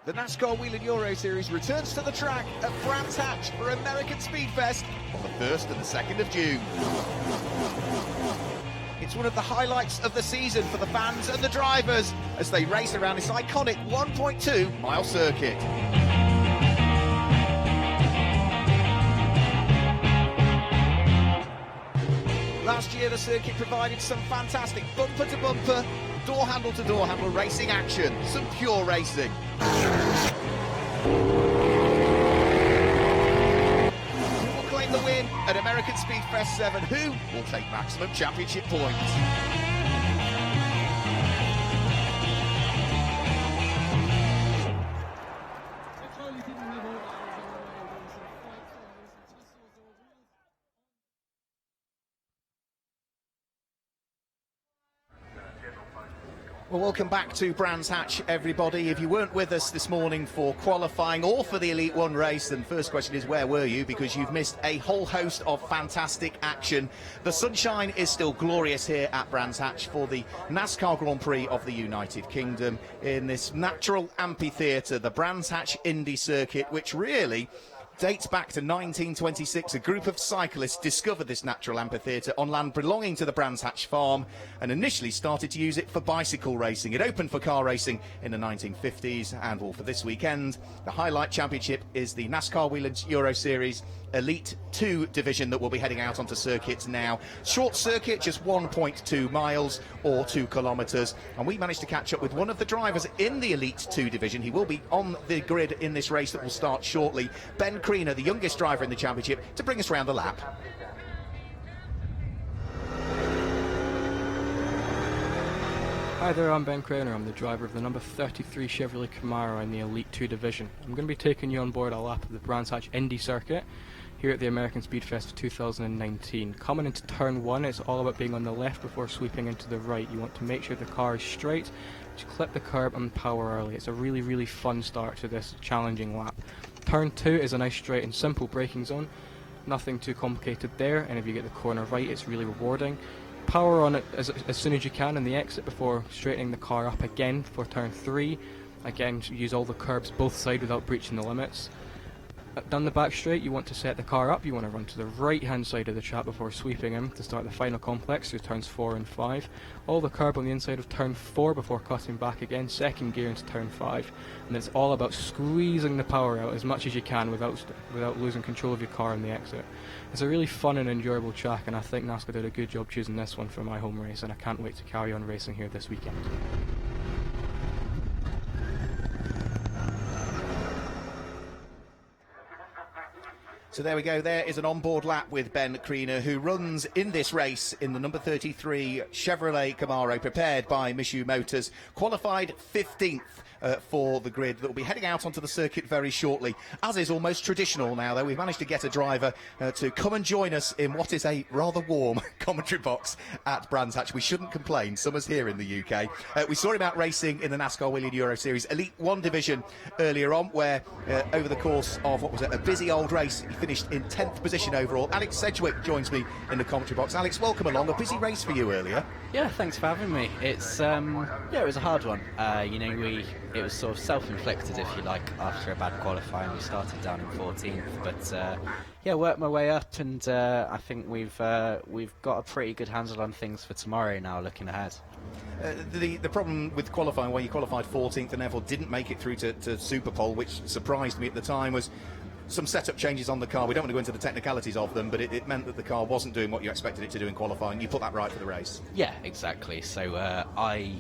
The NASCAR Whelen Euro Series returns to the track at Brands Hatch for American Speedfest on the 1st and the 2nd of June. It's one of the highlights of the season for the fans and the drivers as they race around this iconic 1.2-mile circuit. Last year the circuit provided some fantastic bumper-to-bumper, door-handle-to-door handle racing action, some pure racing. Who will claim the win at American Speedfest 7? Who will take maximum championship points? Well, welcome back to Brands Hatch, everybody. If you weren't with us this morning for qualifying or for the Elite One race, then the first question is, where were you? Because you've missed a whole host of fantastic action. The sunshine is still glorious here at Brands Hatch for the NASCAR Grand Prix of the United Kingdom in this natural amphitheatre, the Brands Hatch Indy Circuit, which really dates back to 1926. A group of cyclists discovered this natural amphitheatre on land belonging to the Brands Hatch farm and initially started to use it for bicycle racing. It opened for car racing in the 1950s, and well, for this weekend, the highlight championship is the NASCAR Whelen Euro Series Elite 2 division that will be heading out onto circuits now. Short circuit, just 1.2 miles or 2 kilometres, and we managed to catch up with one of the drivers in the Elite 2 division. He will be on the grid in this race that will start shortly. Ben Kriener, the youngest driver in the championship, to bring us round the lap. Hi there, I'm Ben Kriener. I'm the driver of the number 33 Chevrolet Camaro in the Elite 2 division. I'm going to be taking you on board a lap of the Brands Hatch Indy Circuit here at the American Speedfest 2019. Coming into turn 1, it's all about being on the left before sweeping into the right. You want to make sure the car is straight, just clip the curb and power early. It's a really, really fun start to this challenging lap. Turn 2 is a nice straight and simple braking zone. Nothing too complicated there, and if you get the corner right, it's really rewarding. Power on it as soon as you can in the exit before straightening the car up again for turn 3. Again, use all the curbs both sides without breaching the limits. Down the back straight, you want to set the car up. You want to run to the right hand side of the track before sweeping in to start the final complex through turns 4 and 5. All the curb on the inside of turn 4 before cutting back again, second gear into turn 5. And it's all about squeezing the power out as much as you can without losing control of your car in the exit. It's a really fun and enjoyable track, and I think NASCAR did a good job choosing this one for my home race, and I can't wait to carry on racing here this weekend. So there we go, there is an onboard lap with Ben Kriener, who runs in this race in the number 33 Chevrolet Camaro prepared by Mishu Motors, qualified 15th for the grid that will be heading out onto the circuit very shortly. As is almost traditional now, though, we've managed to get a driver to come and join us in what is a rather warm commentary box at Brands Hatch. We shouldn't complain, summer's here in the UK. We saw him out racing in the NASCAR Whelen Euro Series Elite 1 division earlier on, where over the course of what was a busy old race, he finished in 10th position overall. Alex Sedgwick joins me in the commentary box. Alex, welcome along. A busy race for you earlier. Yeah, thanks for having me. It's it was a hard one. It was sort of self-inflicted, if you like, after a bad qualifying. We started down in 14th, but worked my way up, and I think we've got a pretty good handle on things for tomorrow now, looking ahead. The problem with qualifying, where you qualified 14th and therefore didn't make it through to Super Pole, which surprised me at the time, was some setup changes on the car. We don't want to go into the technicalities of them, but it meant that the car wasn't doing what you expected it to do in qualifying. You put that right for the race. Yeah, exactly. So we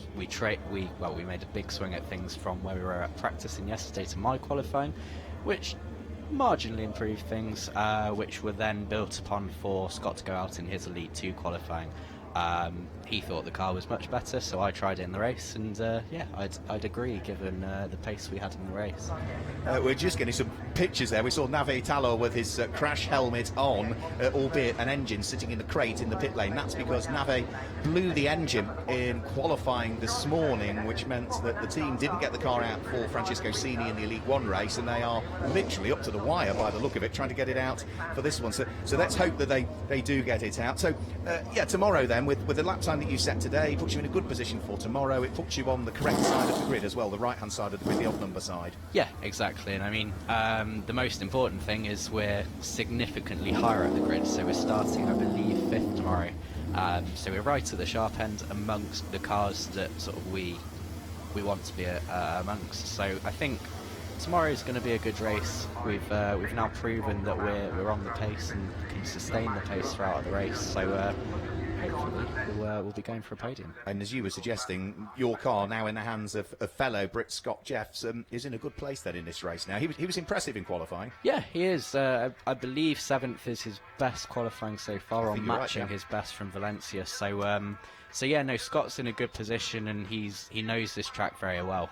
made a big swing at things from where we were at practicing yesterday to my qualifying, which marginally improved things, which were then built upon for Scott to go out in his Elite 2 qualifying. He thought the car was much better, so I tried it in the race, and I'd agree given the pace we had in the race. We're just getting some pictures there. We saw Nave Talor with his crash helmet on, albeit an engine sitting in the crate in the pit lane. That's because Nave blew the engine in qualifying this morning, which meant that the team didn't get the car out for Francesco Cini in the Elite 1 race, and they are literally up to the wire by the look of it, trying to get it out for this one. So let's hope that they do get it out. So tomorrow then with the lap time that you set today, it puts you in a good position for tomorrow. It puts you on the correct side of the grid as well, the right-hand side of the grid, the odd number side. Yeah, exactly. And I mean, the most important thing is we're significantly higher up the grid. So we're starting, I believe, 5th tomorrow. So we're right at the sharp end amongst the cars that sort of we want to be amongst. So I think tomorrow is going to be a good race. We've now proven that we're on the pace and can sustain the pace throughout the race. So hopefully we'll be going for a podium. And as you were suggesting, your car now in the hands of fellow Brit Scott Jeffs is in a good place then in this race now. He was impressive in qualifying. Yeah, he is. I believe 7th is his best qualifying so far, on matching right, yeah. his best from Valencia. So yeah, no, Scott's in a good position, and he knows this track very well.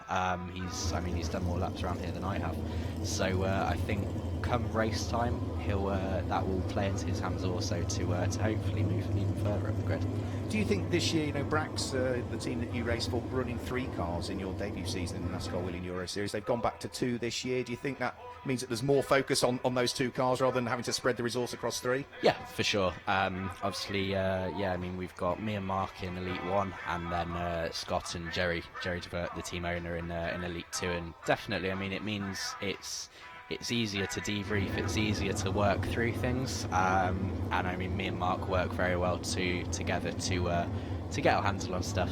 He's done more laps around here than I have. So I think come race time, that will play into his hands also to hopefully move even further up the grid. Do you think this year, Brax, the team that you raced for, running 3 cars in your debut season in the NASCAR Whelen Euro Series, they've gone back to 2 this year. Do you think that means that there's more focus on those 2 cars rather than having to spread the resource across 3? Yeah, for sure. Obviously, I mean, we've got me and Mark in Elite 1, and then Scott and Jerry DeVert, the team owner, in Elite 2. And definitely, I mean, it means it's easier to debrief, it's easier to work through things, and I mean, me and Mark work very well together to get our hands on stuff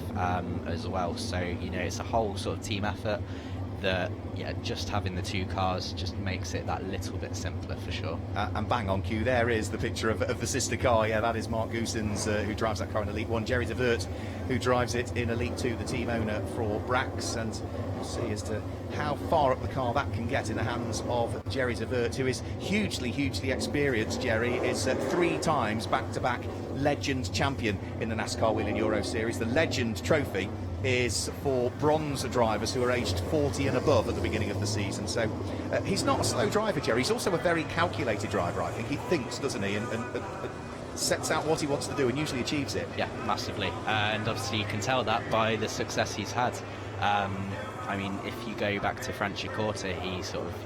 as well. So it's a whole sort of team effort that, just having the 2 cars just makes it that little bit simpler for sure. And bang on cue, there is the picture of the sister car. Yeah, that is Mark Goosens, who drives that car in Elite 1. Jerry DeVert, who drives it in Elite 2, the team owner for Brax. And we'll see as to how far up the car that can get in the hands of Jerry DeVert, who is hugely experienced. Jerry is 3 times back-to-back Legend champion in the NASCAR Whelen Euro Series. The Legend trophy is for bronze drivers who are aged 40 and above at the beginning of the season. So he's not a slow driver, Jerry. He's also a very calculated driver, I think. He thinks, doesn't he, and sets out what he wants to do and usually achieves it. Yeah, massively. And obviously you can tell that by the success he's had. I mean, if you go back to Franciacorta,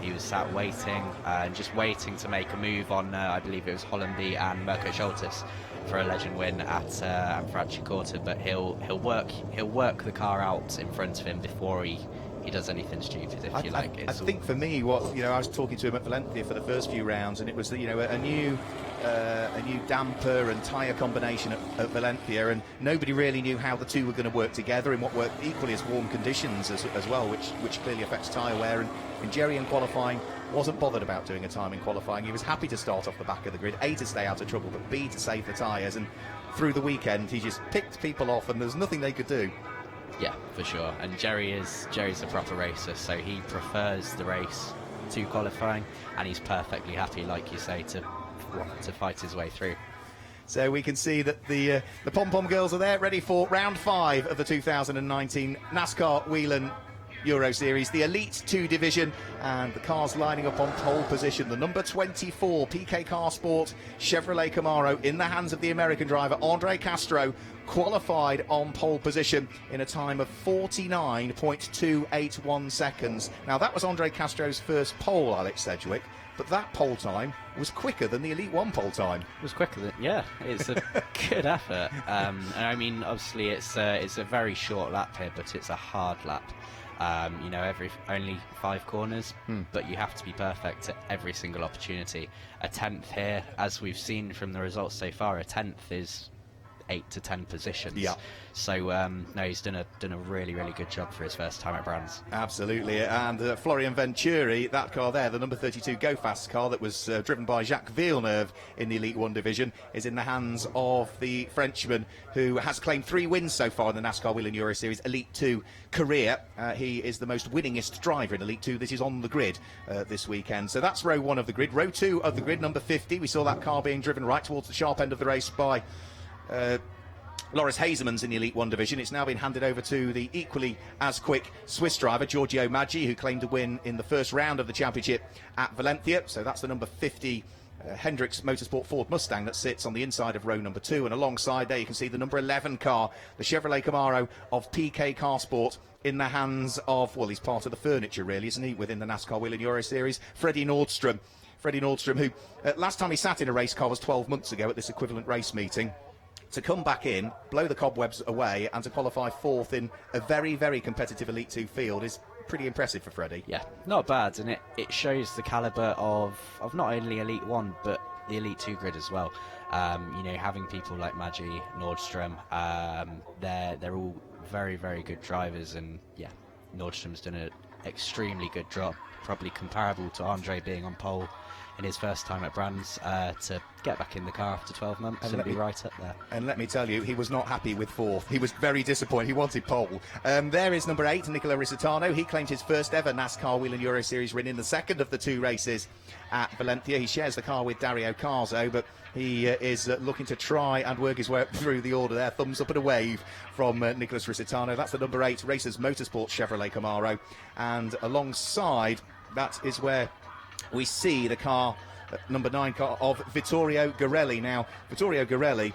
he was sat waiting, just waiting to make a move on, I believe it was Hollandaise and Mirko Schultes for a Legend win at Franciacorta. But he'll work the car out in front of him before he does anything stupid, if you like. I think for me, I was talking to him at Valencia for the first few rounds, and it was a new damper and tyre combination at Valencia, and nobody really knew how the 2 were going to work together in what were equally as warm conditions as well, which clearly affects tyre wear. And Jerry in qualifying wasn't bothered about doing a time in qualifying. He was happy to start off the back of the grid, A, to stay out of trouble, but B, to save the tyres. And through the weekend, he just picked people off, and there's nothing they could do. Yeah, for sure. And Jerry's a proper racer, so he prefers the race to qualifying, and he's perfectly happy, like you say, to fight his way through. So we can see that the pom-pom girls are there, ready for round 5 of the 2019 NASCAR Whelen Euro Series, the Elite 2 division, and the cars lining up on pole position. The number 24 PK Car Sport Chevrolet Camaro in the hands of the American driver Andre Castro, qualified on pole position in a time of 49.281 seconds. Now that was Andre Castro's first pole, Alex Sedgwick, but that pole time was quicker than the Elite 1 pole time. It was quicker than, yeah, it's a good effort. And I mean, obviously it's a very short lap here, but it's a hard lap. Only 5 corners, but you have to be perfect at every single opportunity. A 10th here, as we've seen from the results so far, a 10th is 8 to 10 positions. Yeah. So no, he's done a really good job for his first time at Brands. Absolutely. And Florian Venturi, that car there, the number 32 Go Fast car that was driven by Jacques Villeneuve in the Elite 1 division, is in the hands of the Frenchman who has claimed 3 wins so far in the NASCAR Whelen Euro Series Elite 2 career. He is the most winningest driver in Elite 2. This is on the grid this weekend. So that's row 1 of the grid. Row 2 of the grid, number 50. We saw that car being driven right towards the sharp end of the race by Loris Hazeman's in the Elite 1 division. It's now been handed over to the equally as quick Swiss driver Giorgio Maggi, who claimed a win in the first round of the championship at Valencia. So that's the number 50 Hendricks Motorsport Ford Mustang that sits on the inside of row number 2, and alongside there you can see the number 11 car, the Chevrolet Camaro of PK Car Sport, in the hands of, well, he's part of the furniture really, isn't he, within the NASCAR Whelen Euro Series, Freddie Nordstrom. Freddie Nordstrom, who last time he sat in a race car was 12 months ago at this equivalent race meeting. to come back in, blow the cobwebs away, and to qualify fourth in a very, very competitive Elite 2 field is pretty impressive for Freddie. Yeah, not bad, and it shows the calibre of not only Elite 1, but the Elite 2 grid as well. You know, having people like Maggi, Nordstrom, they're all very, very good drivers, and yeah, Nordstrom's done an extremely good job, probably comparable to Andre being on pole in his first time at Brands, to get back in the car after 12 months and be right up there. And let me tell you, he was not happy with fourth. He was very disappointed. He wanted pole. There is number 8, Nikola Retardo. He claimed his first ever NASCAR Whelen Euro Series win in the second of the 2 races at Valencia. He shares the car with Dario Carzo, but he is looking to try and work his way up through the order there. Thumbs up and a wave from Nicolas Retardo. That's the number 8 Racers Motorsport Chevrolet Camaro. And alongside, that is where we see the car, number 9 car of Vittorio Garelli. Now, Vittorio Garelli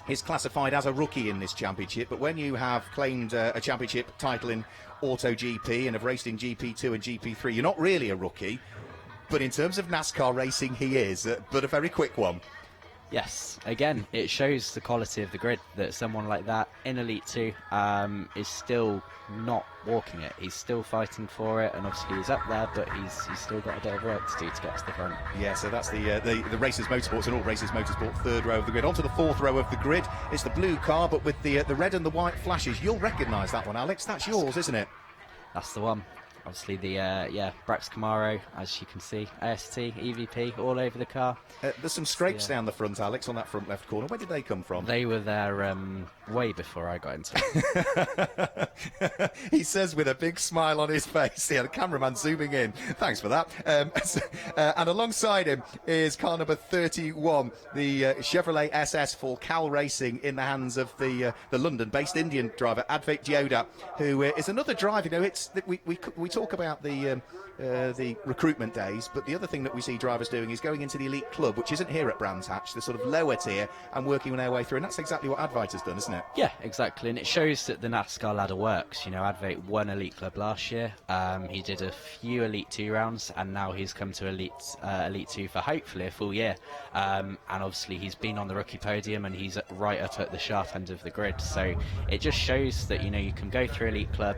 is classified as a rookie in this championship, but when you have claimed a championship title in Auto GP and have raced in GP2 and GP3, you're not really a rookie, but in terms of NASCAR racing, he is, but a very quick one. Yes, again, it shows the quality of the grid that someone like that in Elite 2 is still not walking it. He's still fighting for it, and obviously he's up there, but he's still got a bit of work to do to get to the front. Yeah, so that's the Racers Motorsports and all Racers Motorsport third row of the grid. On to the fourth row of the grid. It's the blue car, but with the red and the white flashes. You'll recognise that one, Alex. That's yours, isn't it? That's the one. Obviously the Brax Camaro, as you can see, AST, EVP, all over the car. There's some scrapes down the front, Alex, on that front left corner. Where did they come from? They were there way before I got into it. He says with a big smile on his face. Yeah, the cameraman zooming in. Thanks for that. And alongside him is car number 31, the Chevrolet SS for Cal Racing, in the hands of the London-based Indian driver Advait Dioda, who is another driver. You know, it's we talk about the recruitment days, but the other thing that we see drivers doing is going into the elite club, which isn't here at Brands Hatch, the sort of lower tier, and working their way through, and that's exactly what Advait has done, isn't it? Yeah, exactly, and it shows that the NASCAR ladder works. You know, Advait won Elite Club last year. He did a few Elite 2 rounds, and now he's come to Elite 2 for hopefully a full year. And obviously he's been on the rookie podium, and he's right up at the sharp end of the grid. So it just shows that, you know, you can go through Elite Club,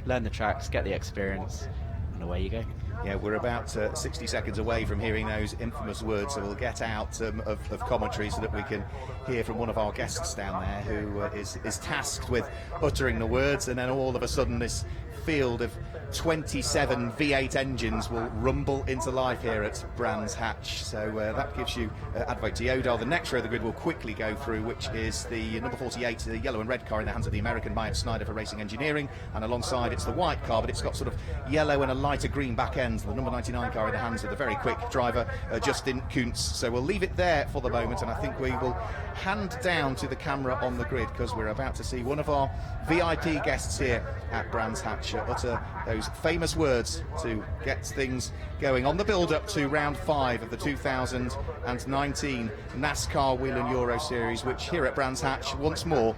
learn the tracks, get the experience, and away you go. Yeah, we're about 60 seconds away from hearing those infamous words, so we'll get out of commentary so that we can hear from one of our guests down there who is tasked with uttering the words, and then all of a sudden this field of 27 V8 engines will rumble into life here at Brands Hatch. So that gives you Advait Dioda. The next row of the grid we'll quickly go through, which is the number 48, the yellow and red car in the hands of the American Myatt Snyder for Racing Engineering, and alongside it's the white car, but it's got sort of yellow and a lighter green back end, the number 99 car in the hands of the very quick driver Justin Kuntz. So we'll leave it there for the moment, and I think we will hand down to the camera on the grid, because we're about to see one of our VIP guests here at Brands Hatch utter those famous words to get things going on the build-up to round 5 of the 2019 NASCAR Whelen Euro Series, which here at Brands Hatch, once more,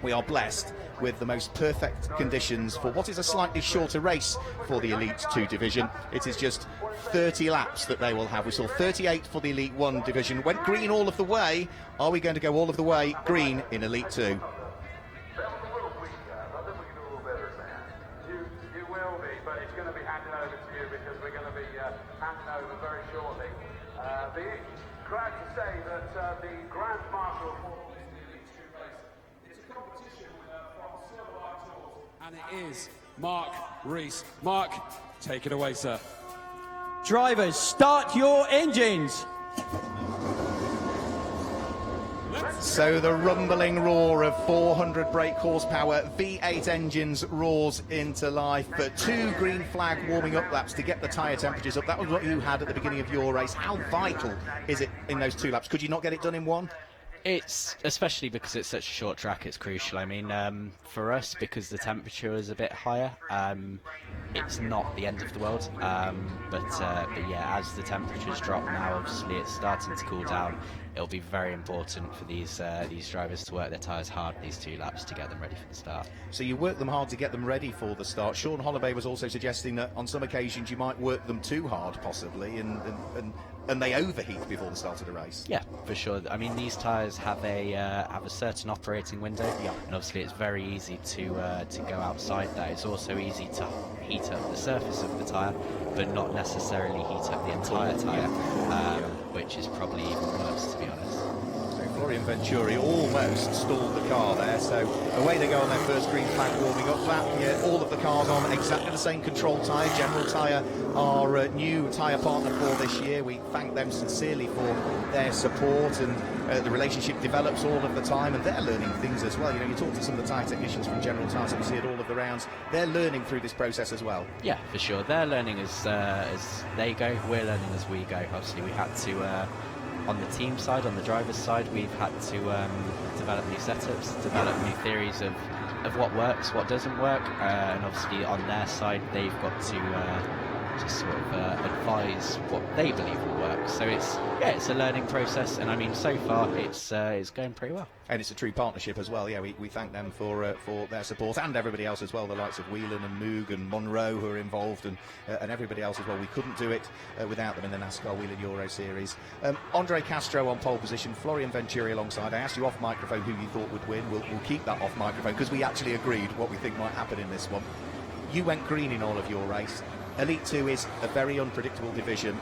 we are blessed with the most perfect conditions for what is a slightly shorter race for the Elite 2 division. It is just 30 laps that they will have. We saw 38 for the Elite 1 division. Went green all of the way. Are we going to go all of the way green in Elite 2? Glad to say that the Grand Marshal for the Elite 2 race, it's a competition from Silverlight Tours, and it is Mark Rees. Mark, take it away, sir. Drivers, start your engines. So the rumbling roar of 400 brake horsepower V8 engines roars into life. But 2 green flag warming up laps to get the tyre temperatures up. That was what you had at the beginning of your race. How vital is it in those 2 laps? Could you not get it done in 1? It's, especially because it's such a short track, it's crucial. I mean, for us, because the temperature is a bit higher, it's not the end of the world. But yeah, as the temperatures drop now, obviously it's starting to cool down. It'll be very important for these drivers to work their tyres hard these 2 laps to get them ready for the start. So you work them hard to get them ready for the start. Sean Holloway was also suggesting that on some occasions you might work them too hard, possibly, and they overheat before the start of the race. Yeah, For sure. I mean, these tyres have a certain operating window, and obviously it's very easy to go outside that. It's also easy to heat up the surface of the tyre, but not necessarily heat up the entire tyre, which is probably even worse, to be honest. Florian Venturi almost stalled the car there, so away they go on their first green flag warming up lap. Yeah, all of the cars on exactly the same control tyre. General Tyre, our new tyre partner for this year. We thank them sincerely for their support, and the relationship develops all of the time, and they're learning things as well. You know, you talk to some of the tyre technicians from General Tyre, so we see it all of the rounds. They're learning through this process as well. Yeah, for sure. They're learning as they go. We're learning as we go. Obviously, we had to. On the team side, on the driver's side, we've had to develop new setups, develop new theories of what works, what doesn't work, and obviously on their side, they've got to sort of advise what they believe will work. So it's a learning process, and I mean, so far it's going pretty well. And it's a true partnership as well. Yeah, we thank them for their support, and everybody else as well, the likes of Whelen and Moog and Monroe who are involved, and everybody else as well. We couldn't do it without them in the NASCAR Whelen Euro Series. Andre Castro on pole position, Florian Venturi alongside. I asked you off microphone who you thought would win. We'll keep that off microphone because we actually agreed what we think might happen in this one. You went green in all of your race. Elite 2 is a very unpredictable division.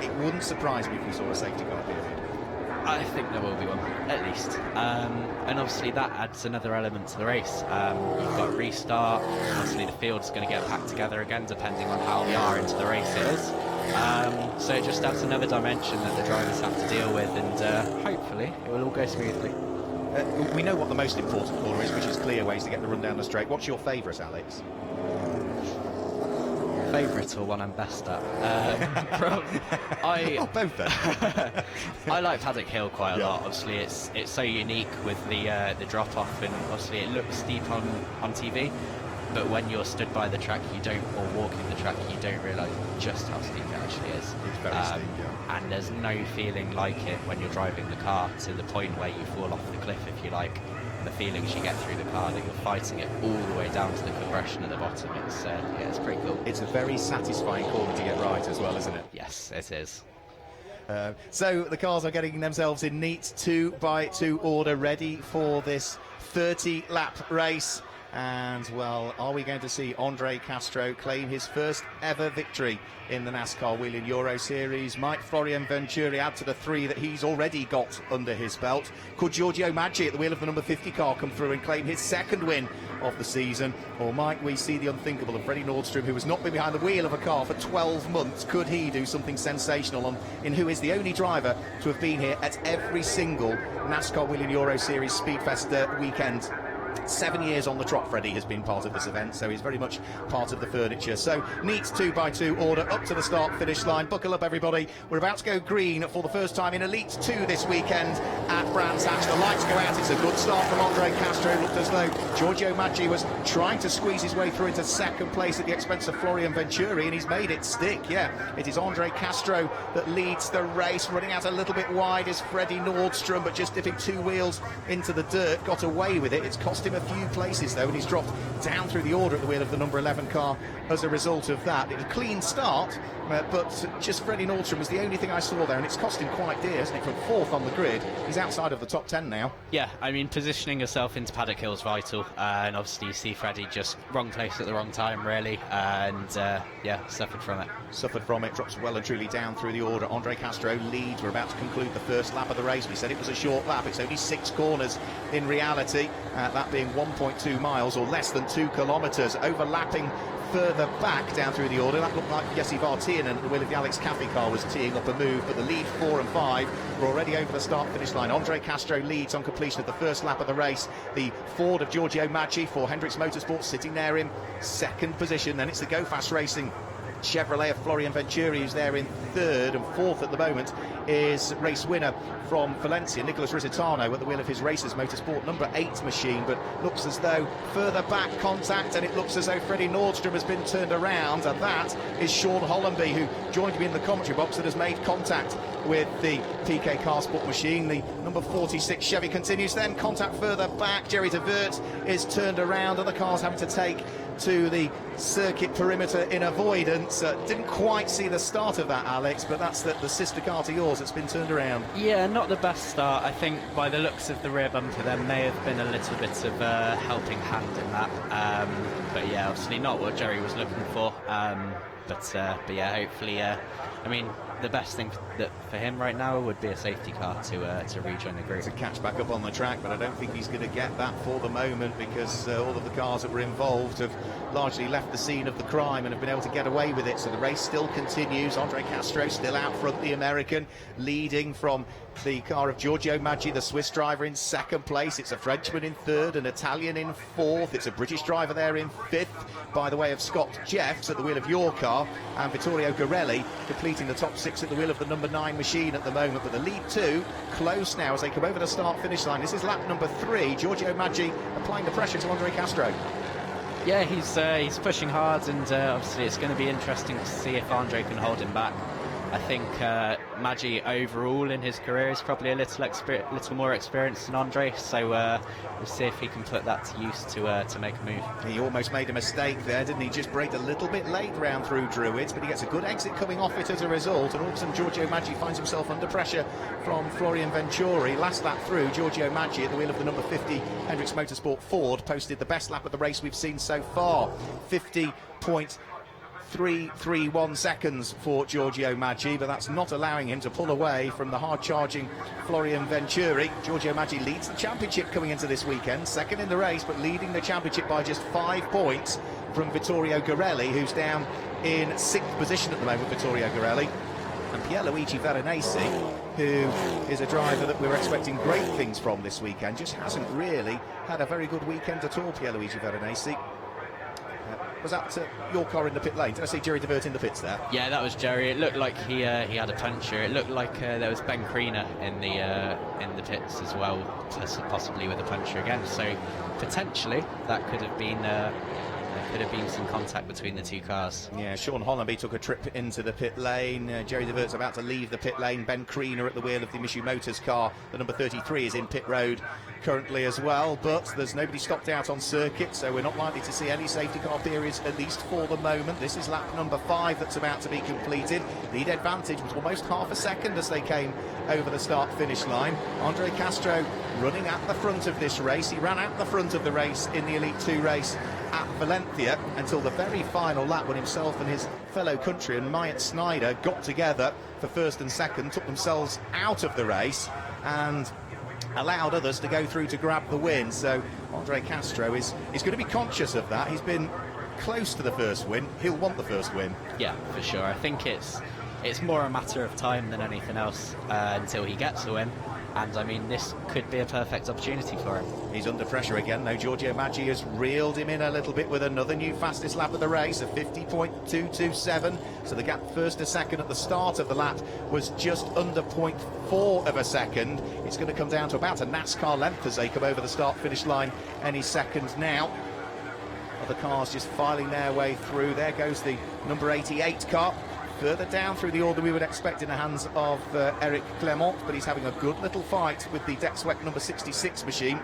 It wouldn't surprise me if we saw a safety car period. I think there will be one, at least. And obviously that adds another element to the race. You've got a restart. Obviously the field's going to get packed together again, depending on how far into the race it is. So it just adds another dimension that the drivers have to deal with, and hopefully it will all go smoothly. We know what the most important corner is, which is clear ways to get the run down the straight. What's your favourite, Alex? Favourite or one I'm best at? Both then. I like Paddock Hill quite a lot. Obviously, it's so unique with the drop off, and obviously it looks steep on TV. But when you're stood by the track, or walking the track, you don't realise just how steep it actually is. It's very steep, yeah. And there's no feeling like it when you're driving the car to the point where you fall off the cliff, if you like. The feelings you get through the car, that you're fighting it all the way down to the compression at the bottom. It's pretty cool. It's a very satisfying corner to get right as well, isn't it? Yes, it is. So the cars are getting themselves in neat 2x2 order, ready for this 30-lap race. And, well, are we going to see Andre Castro claim his first ever victory in the NASCAR Whelen Euro Series? Might Florian Venturi add to the 3 that he's already got under his belt? Could Giorgio Maggi at the wheel of the number 50 car come through and claim his second win of the season? Or might we see the unthinkable of Freddie Nordstrom, who has not been behind the wheel of a car for 12 months? Could he do something sensational in who is the only driver to have been here at every single NASCAR Whelen Euro Series Speedfest weekend? 7 years on the trot, Freddie has been part of this event, so he's very much part of the furniture. So, neat 2x2 order up to the start-finish line. Buckle up, everybody. We're about to go green for the first time in Elite 2 this weekend at Brands Hatch. The lights go out. It's a good start from Andre Castro. It looked as though Giorgio Maggi was trying to squeeze his way through into second place at the expense of Florian Venturi, and he's made it stick. Yeah, it is Andre Castro that leads the race. Running out a little bit wide is Freddie Nordstrom, but just dipping 2 wheels into the dirt. Got away with it. It's cost him a few places though, and he's dropped down through the order at the wheel of the number 11 car as a result of that. It was a clean start, but just Freddie Nordstrom was the only thing I saw there, and it's cost him quite dear, isn't it? From 4th on the grid, he's outside of the top 10 now. Yeah, I mean, positioning yourself into Paddock Hill is vital, and obviously you see Freddie just wrong place at the wrong time, really, and suffered from it. Drops well and truly down through the order. Andre Castro leads. We're about to conclude the first lap of the race. We said it was a short lap. It's only 6 corners in reality, that being 1.2 miles or less than 2 kilometres. Overlapping further back down through the order, that looked like Jesse Vartianen at the wheel of the Alex Caffey car was teeing up a move, but the lead 4 and 5 were already over the start-finish line. Andre Castro leads on completion of the first lap of the race. The Ford of Giorgio Maggi for Hendricks Motorsports sitting there in second position. Then it's the Go Fast Racing Chevrolet of Florian Venturi, who's there in 3rd, and 4th at the moment is race winner from Valencia, Nikola Retardo, at the wheel of his Racers Motorsport number 8 machine. But looks as though further back contact, and it looks as though Freddie Nordstrom has been turned around, and that is Sean Hollandaise, who joined me in the commentary box, that has made contact with the PK car sport machine. The number 46 Chevy continues, then contact further back. Jerry de Vert is turned around. Other cars having to take to the circuit perimeter in avoidance. Didn't quite see the start of that, Alex, but that's the sister car to yours that's been turned around. Yeah, not the best start. I think by the looks of the rear bumper there may have been a little bit of a helping hand in that. But yeah, obviously not what Jerry was looking for. But yeah, hopefully, I mean, the best thing for him right now would be a safety car to rejoin the group. To catch back up on the track, but I don't think he's going to get that for the moment, because all of the cars that were involved have largely left the scene of the crime and have been able to get away with it. So the race still continues. Andre Castro still out front, the American, leading from the car of Giorgio Maggi, the Swiss driver, in second place. It's a Frenchman in third, an Italian in fourth. It's a British driver there in fifth, by the way of Scott Jeffs at the wheel of your car, and Vittorio Garelli completing the top six at the wheel of the number 9 machine at the moment. But the lead two close now as they come over the start-finish line. This is lap number 3. Giorgio Maggi applying the pressure to Andre Castro. Yeah, he's pushing hard, and obviously it's going to be interesting to see if Andre can hold him back. I think Maggi overall in his career is probably a little more experienced than Andre, so we'll see if he can put that to use to make a move. He almost made a mistake there, didn't he? Just braked a little bit late round through Druids, but he gets a good exit coming off it as a result, and all of a sudden Giorgio Maggi finds himself under pressure from Florian Venturi. Last lap through, Giorgio Maggi at the wheel of the number 50 Hendricks Motorsport Ford posted the best lap of the race we've seen so far, 50.331 seconds for Giorgio Maggi, but that's not allowing him to pull away from the hard-charging Florian Venturi. Giorgio Maggi leads the championship coming into this weekend, second in the race, but leading the championship by just 5 points from Vittorio Garelli, who's down in 6th position at the moment, Vittorio Garelli. And Pierluigi Veronese, who is a driver that we were expecting great things from this weekend, just hasn't really had a very good weekend at all, Pierluigi Veronese. Was that your car in the pit lane? Did I see Jerry de Vert in the pits there? Yeah, that was Jerry. It looked like he had a puncture. It looked like there was Ben Kriener in the pits as well, possibly with a puncture again. So potentially that could have been some contact between the two cars. Yeah, Sean Hollandaise took a trip into the pit lane. Jerry de Vert's about to leave the pit lane. Ben Kriener at the wheel of the Mitsubishi Motors car, the number 33, is in pit road currently as well, but there's nobody stopped out on circuit, so we're not likely to see any safety car periods, at least for the moment. This is lap number 5 that's about to be completed. Lead advantage was almost half a second as they came over the start-finish line. Andre Castro running at the front of this race. He ran at the front of the race in the Elite 2 race at Valencia until the very final lap, when himself and his fellow countryman Myatt Snyder got together for first and second, took themselves out of the race and allowed others to go through to grab the win. So Andre Castro is going to be conscious of that. He's been close to the first win. He'll want the first win. Yeah, for sure. I think it's more a matter of time than anything else until he gets a win. And I mean, this could be a perfect opportunity for him. He's under pressure again, though. Giorgio Maggi has reeled him in a little bit with another new fastest lap of the race, a 50.227. So the gap first to second at the start of the lap was just under 0.4 of a second. It's going to come down to about a NASCAR length as they come over the start-finish line any second now. Other cars just filing their way through. There goes the number 88 car. Further down through the order we would expect in the hands of Eric Clement, but he's having a good little fight with the Dexweck number 66 machine.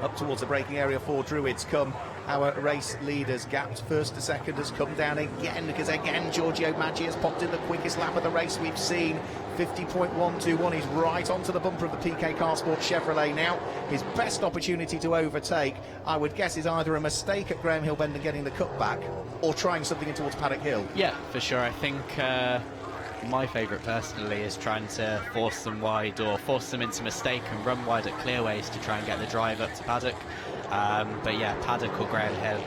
Up towards the braking area for Druids come our race leaders. Gapped first to second has come down again, because again Giorgio Maggi has popped in the quickest lap of the race we've seen. 50.121. He's right onto the bumper of the PK Car Sport Chevrolet now. His best opportunity to overtake, I would guess, is either a mistake at Graham Hill Bend and getting the cutback, or trying something in towards Paddock Hill. Yeah, for sure. I think my favourite personally is trying to force them wide, or force them into mistake and run wide at clearways to try and get the drive up to Paddock. But yeah, Paddock or Graham Hill,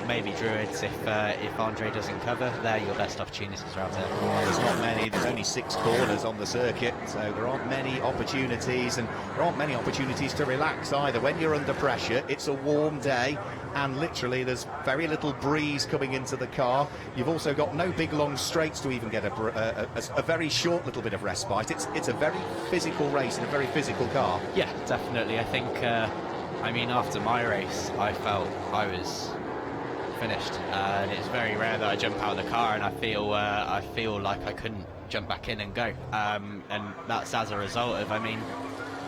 maybe Druids if Andre doesn't cover. They're your best opportunities out there. Well, there's not many. There's only 6 corners on the circuit, so there aren't many opportunities, and there aren't many opportunities to relax either. When you're under pressure, it's a warm day, and literally there's very little breeze coming into the car. You've also got no big long straights to even get a very short little bit of respite. It's a very physical race in a very physical car. Yeah, definitely. I think I mean, after my race I felt I was finished, and it's very rare that I jump out of the car and I feel like I couldn't jump back in and go. And that's as a result of, I mean,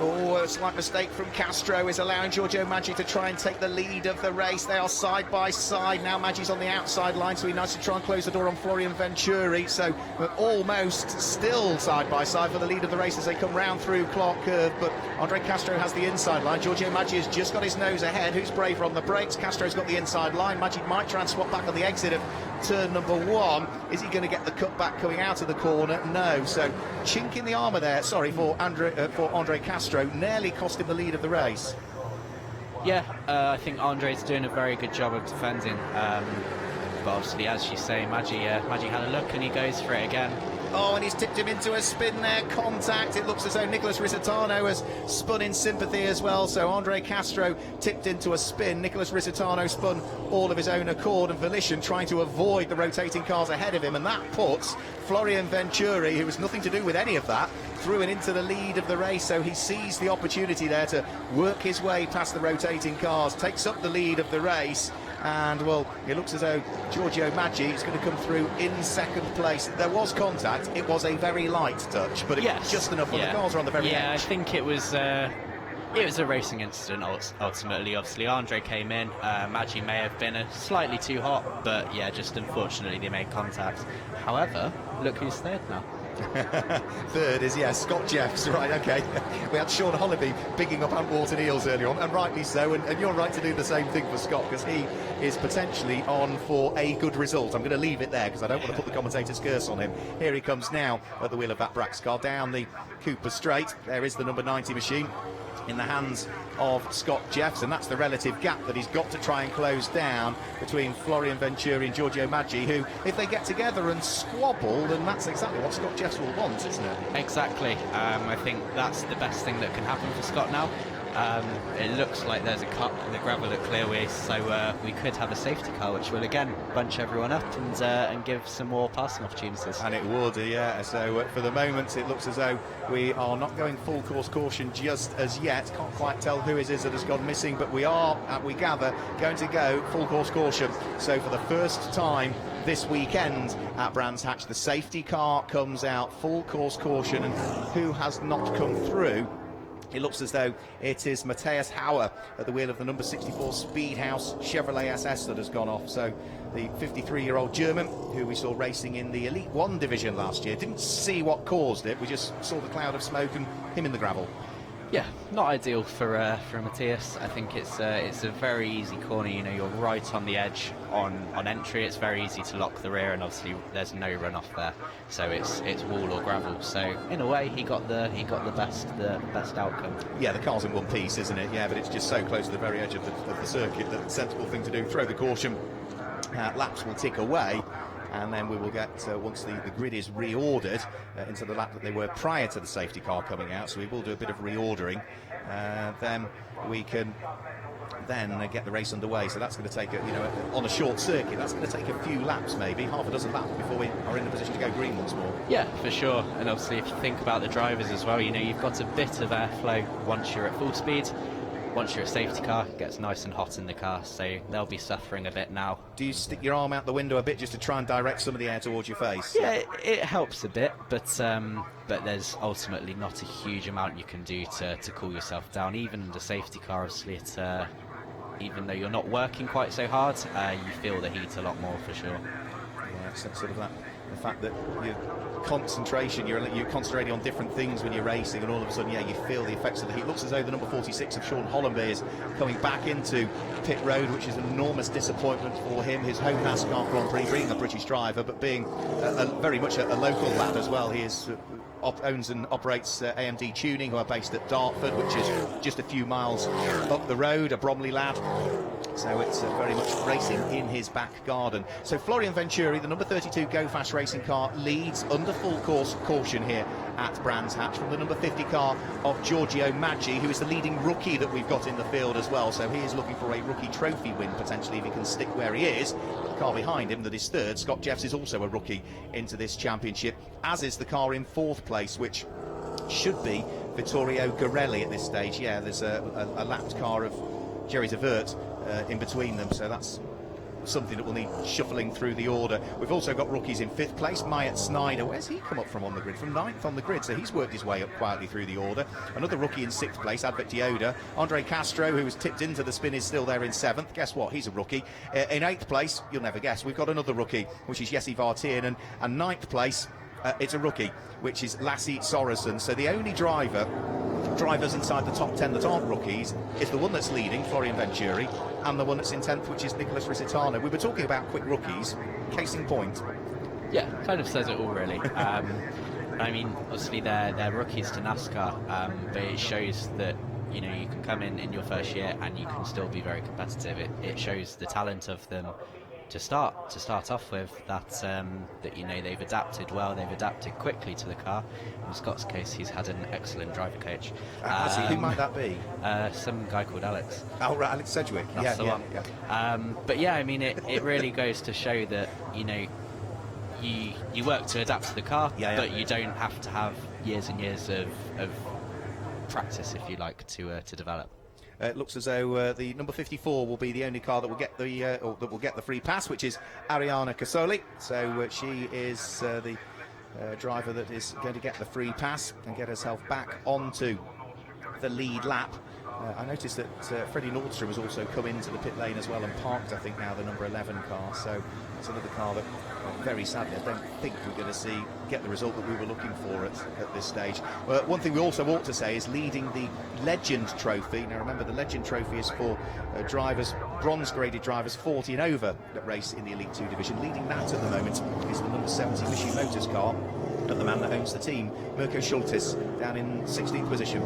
Oh, a slight mistake from Castro is allowing Giorgio Maggi to try and take the lead of the race. They are side by side. Now Maggi's on the outside line, so he needs to try and close the door on Florian Venturi. So we're almost still side by side for the lead of the race as they come round through Clark Curve. But Andre Castro has the inside line. Giorgio Maggi has just got his nose ahead. Who's braver on the brakes? Castro's got the inside line. Maggi might try and swap back on the exit of turn number 1. Is he going to get the cutback coming out of the corner? No. So chink in the armour there, sorry, for Andre Castro, nearly cost him the lead of the race. Yeah, I think Andre's doing a very good job of defending. But obviously, as you say, Maggi had a look and he goes for it again. Oh, and he's tipped him into a spin there. Contact. It looks as though Nikola Retardo has spun in sympathy as well. So Andre Castro tipped into a spin. Nikola Retardo spun all of his own accord and volition, trying to avoid the rotating cars ahead of him. And that puts Florian Venturi, who has nothing to do with any of that, through and into the lead of the race. So he sees the opportunity there to work his way past the rotating cars, takes up the lead of the race. And, well, it looks as though Giorgio Maggi is going to come through in second place. There was contact. It was a very light touch, but it was just enough when the cars are on the very edge. Yeah, I think it was a racing incident ultimately. Obviously, Andre came in. Maggi may have been slightly too hot, but, yeah, just unfortunately they made contact. However, look who's third now. Third is, Scott Jeffs, right, okay. We had Sean Holliby bigging up Antwerpen Eels earlier on, and rightly so, and you're right to do the same thing for Scott, because he is potentially on for a good result. I'm going to leave it there, because I don't want to put the commentator's curse on him. Here he comes now at the wheel of that Brax car, down the Cooper Straight. There is the number 90 machine in the hands of Scott Jeffs, and that's the relative gap that he's got to try and close down between Florian Venturi and Giorgio Maggi, who, if they get together and squabble, then that's exactly what Scott Jeffs will want, isn't it? Exactly. I think that's the best thing that can happen for Scott now. It looks like there's a cut in the gravel at Clearways, so we could have a safety car, which will again bunch everyone up and give some more passing opportunities. And it would, yeah. So for the moment, it looks as though we are not going full course caution just as yet. Can't quite tell who it is that has gone missing, but we are, we gather, going to go full course caution. So for the first time this weekend at Brands Hatch, the safety car comes out full course caution, and who has not come through? It looks as though it is Matthias Hauer at the wheel of the number 64 Speedhouse Chevrolet SS that has gone off. So the 53-year-old German, who we saw racing in the Elite 1 division last year, didn't see what caused it. We just saw the cloud of smoke and him in the gravel. Yeah, not ideal for Matthias. I think it's a very easy corner. You know, you're right on the edge on entry. It's very easy to lock the rear, and obviously there's no runoff there. So it's wall or gravel. So in a way, he got the best outcome. Yeah, the car's in one piece, isn't it? Yeah, but it's just so close to the very edge of the circuit that the sensible thing to do, throw the caution. Laps will tick away. And then we will get, once the grid is reordered into the lap that they were prior to the safety car coming out, so we will do a bit of reordering. Then we can then get the race underway. So that's going to take, on a short circuit, that's going to take a few laps, maybe, half a dozen laps before we are in a position to go green once more. Yeah, for sure. And obviously, if you think about the drivers as well, you've got a bit of airflow once you're at full speed. Once you're a safety car, it gets nice and hot in the car, so they'll be suffering a bit now. Do you stick your arm out the window a bit just to try and direct some of the air towards your face? Yeah, it helps a bit, but there's ultimately not a huge amount you can do to cool yourself down. Even the safety car, obviously, even though you're not working quite so hard, you feel the heat a lot more for sure. Yeah, it's sort of that. The fact that your concentration, you're concentrating on different things when you're racing, and all of a sudden, you feel the effects of the heat. Looks as though the number 46 of Sean Hollandaise coming back into pit road, which is an enormous disappointment for him. His home NASCAR Grand Prix, being a British driver, but being very much a local lad as well. He owns and operates AMD Tuning, who are based at Dartford, which is just a few miles up the road, a Bromley lad. So it's very much racing in his back garden. So Florian Venturi, the number 32 Go Fast racing car, leads under full course caution here at Brands Hatch from the number 50 car of Giorgio Maggi, who is the leading rookie that we've got in the field as well. So he is looking for a rookie trophy win, potentially, if he can stick where he is. But the car behind him, that is third, Scott Jeffs, is also a rookie into this championship, as is the car in fourth place, which should be Vittorio Garelli at this stage. Yeah, there's a lapped car of Jerry Zavert in between them, so that's something that will need shuffling through the order. We've also got rookies in 5th place. Myatt Snyder, where's he come up from on the grid? From 9th on the grid, so he's worked his way up quietly through the order. Another rookie in 6th place, Advent Dioda. Andre Castro, who was tipped into the spin, is still there in 7th. Guess what? He's a rookie. In 8th place, you'll never guess, we've got another rookie, which is Jesse Vartian, and 9th place, it's a rookie, which is Lassie Sorensen. So the only drivers inside the top 10 that aren't rookies is the one that's leading, Florian Venturi, and the one that's in 10th, which is Nikola Retardo. We were talking about quick rookies, case in point. Yeah, kind of says it all, really. I mean, obviously they're rookies to NASCAR, but it shows that, you know, you can come in your first year and you can still be very competitive. It shows the talent of them to start off with, that you know, they've adapted well, they've adapted quickly to the car. In Scott's case, he's had an excellent driver coach. Who might that be? Some guy called Alex. Oh, right, Alex Sedgwick. That's the one. But yeah, I mean, it really goes to show that, you know, you work to adapt to the car, but you don't have to have years and years of practice, if you like, to develop. It looks as though the number 54 will be the only car that will get the free pass, which is Ariana Casoli. So she is the driver that is going to get the free pass and get herself back onto the lead lap. I noticed that Freddie Nordstrom has also come into the pit lane as well and parked, I think, now the number 11 car. So it's another car that, very sadly, I don't think we're going to get the result that we were looking for at this stage. One thing we also ought to say is leading the Legend Trophy. Now remember, the Legend Trophy is for drivers, bronze-graded drivers 40 and over that race in the Elite 2 division. Leading that at the moment is the number 70 Mishi Motors car, and the man that owns the team, Mirko Schultes, down in 16th position.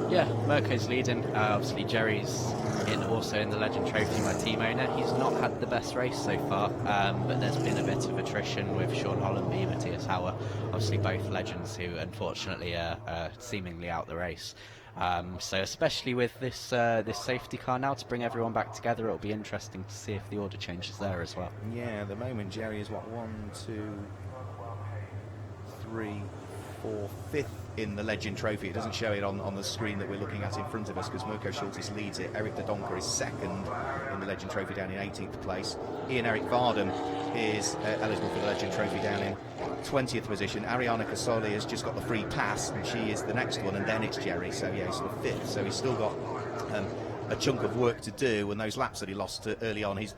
Yeah, Mirko's leading. Obviously, Jerry's also in the Legend Trophy, my team owner. He's not had the best race so far, but there's been a bit of attrition with Sean Hollandaise and Matthias Hauer. Obviously, both legends who, unfortunately, are seemingly out the race. So, especially with this safety car now to bring everyone back together, it'll be interesting to see if the order changes there as well. Yeah, at the moment, Jerry is 1, 2, 3, 4, 5th in the Legend Trophy. It doesn't show it on the screen that we're looking at in front of us because Mirko Schultes leads it. Eric de Donker is 2nd in the Legend Trophy, down in 18th place. Ian-Eric Varden is eligible for the Legend Trophy, down in 20th position. Ariana Casoli has just got the free pass, and she is the next one, and then it's Jerry. So yeah, he's sort of 5th. So he's still got a chunk of work to do, and those laps that he lost early on, he's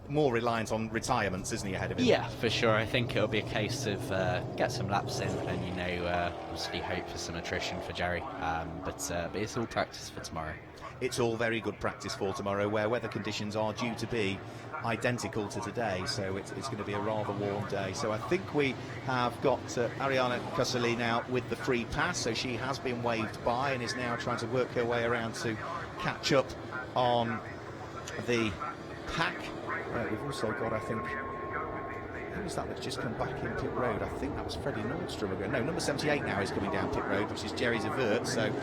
more reliant on retirements, isn't he, ahead of him? Yeah, for sure. I think it'll be a case of get some laps in and, you know, obviously hope for some attrition for Jerry. But it's all practice for tomorrow. It's all very good practice for tomorrow, where weather conditions are due to be identical to today, so it's going to be a rather warm day. So I think we have got Ariana Casoli now with the free pass, so she has been waved by and is now trying to work her way around to catch up on the pack. We've also got, I think, who was that that's just come back in pit road? I think that was Freddie Nordstrom again. No, number 78 now is coming down pit road, which is Jerry Zavert. So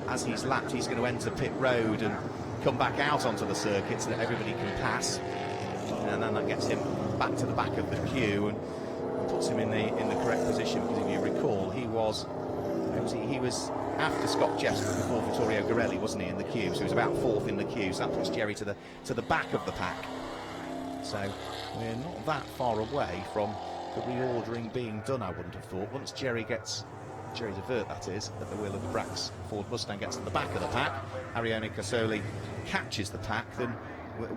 as he's lapped, he's going to enter pit road and come back out onto the circuit so that everybody can pass. And then that gets him back to the back of the queue and puts him in the correct position, because if you recall, he was after Scott Jeffs before Vittorio Garelli, wasn't he, in the queue? So he was about 4th in the queue, so that puts Jerry to the back of the pack. So we're not that far away from the reordering being done, I wouldn't have thought. Once Jerry Zavert, that is, at the wheel of the Brax Ford Mustang, gets to the back of the pack, Ariana Casoli catches the pack, then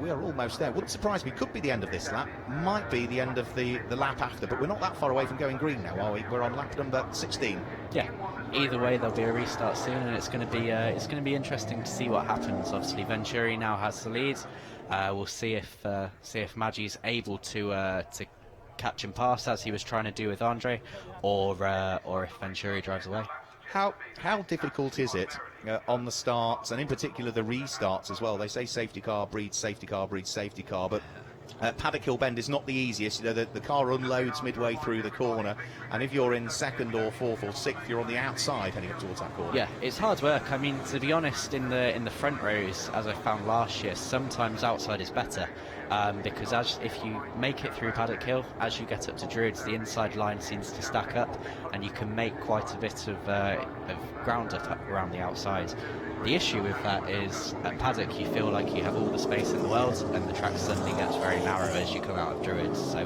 we are almost there. Wouldn't surprise me, could be the end of this lap, might be the end of the lap after, but we're not that far away from going green now, are we? We're on lap number 16. Yeah, either way there'll be a restart soon, and it's going to be interesting to see what happens. Obviously Venturi now has the lead. We'll see if Maggi's able to catch and pass as he was trying to do with Andre, or if Venturi drives away. How difficult is it on the starts, and in particular the restarts as well? They say safety car breeds safety car breeds safety car, but Paddock Hill Bend is not the easiest. You know, the car unloads midway through the corner, and if you're in 2nd or 4th or 6th, you're on the outside heading up towards that corner. Yeah, it's hard work. I mean, to be honest, in the front rows, as I found last year, sometimes outside is better. because if you make it through Paddock Hill, as you get up to Druids, the inside line seems to stack up, and you can make quite a bit of ground up around the outside. The issue with that is at Paddock you feel like you have all the space in the world, and the track suddenly gets very narrow as you come out of Druids, so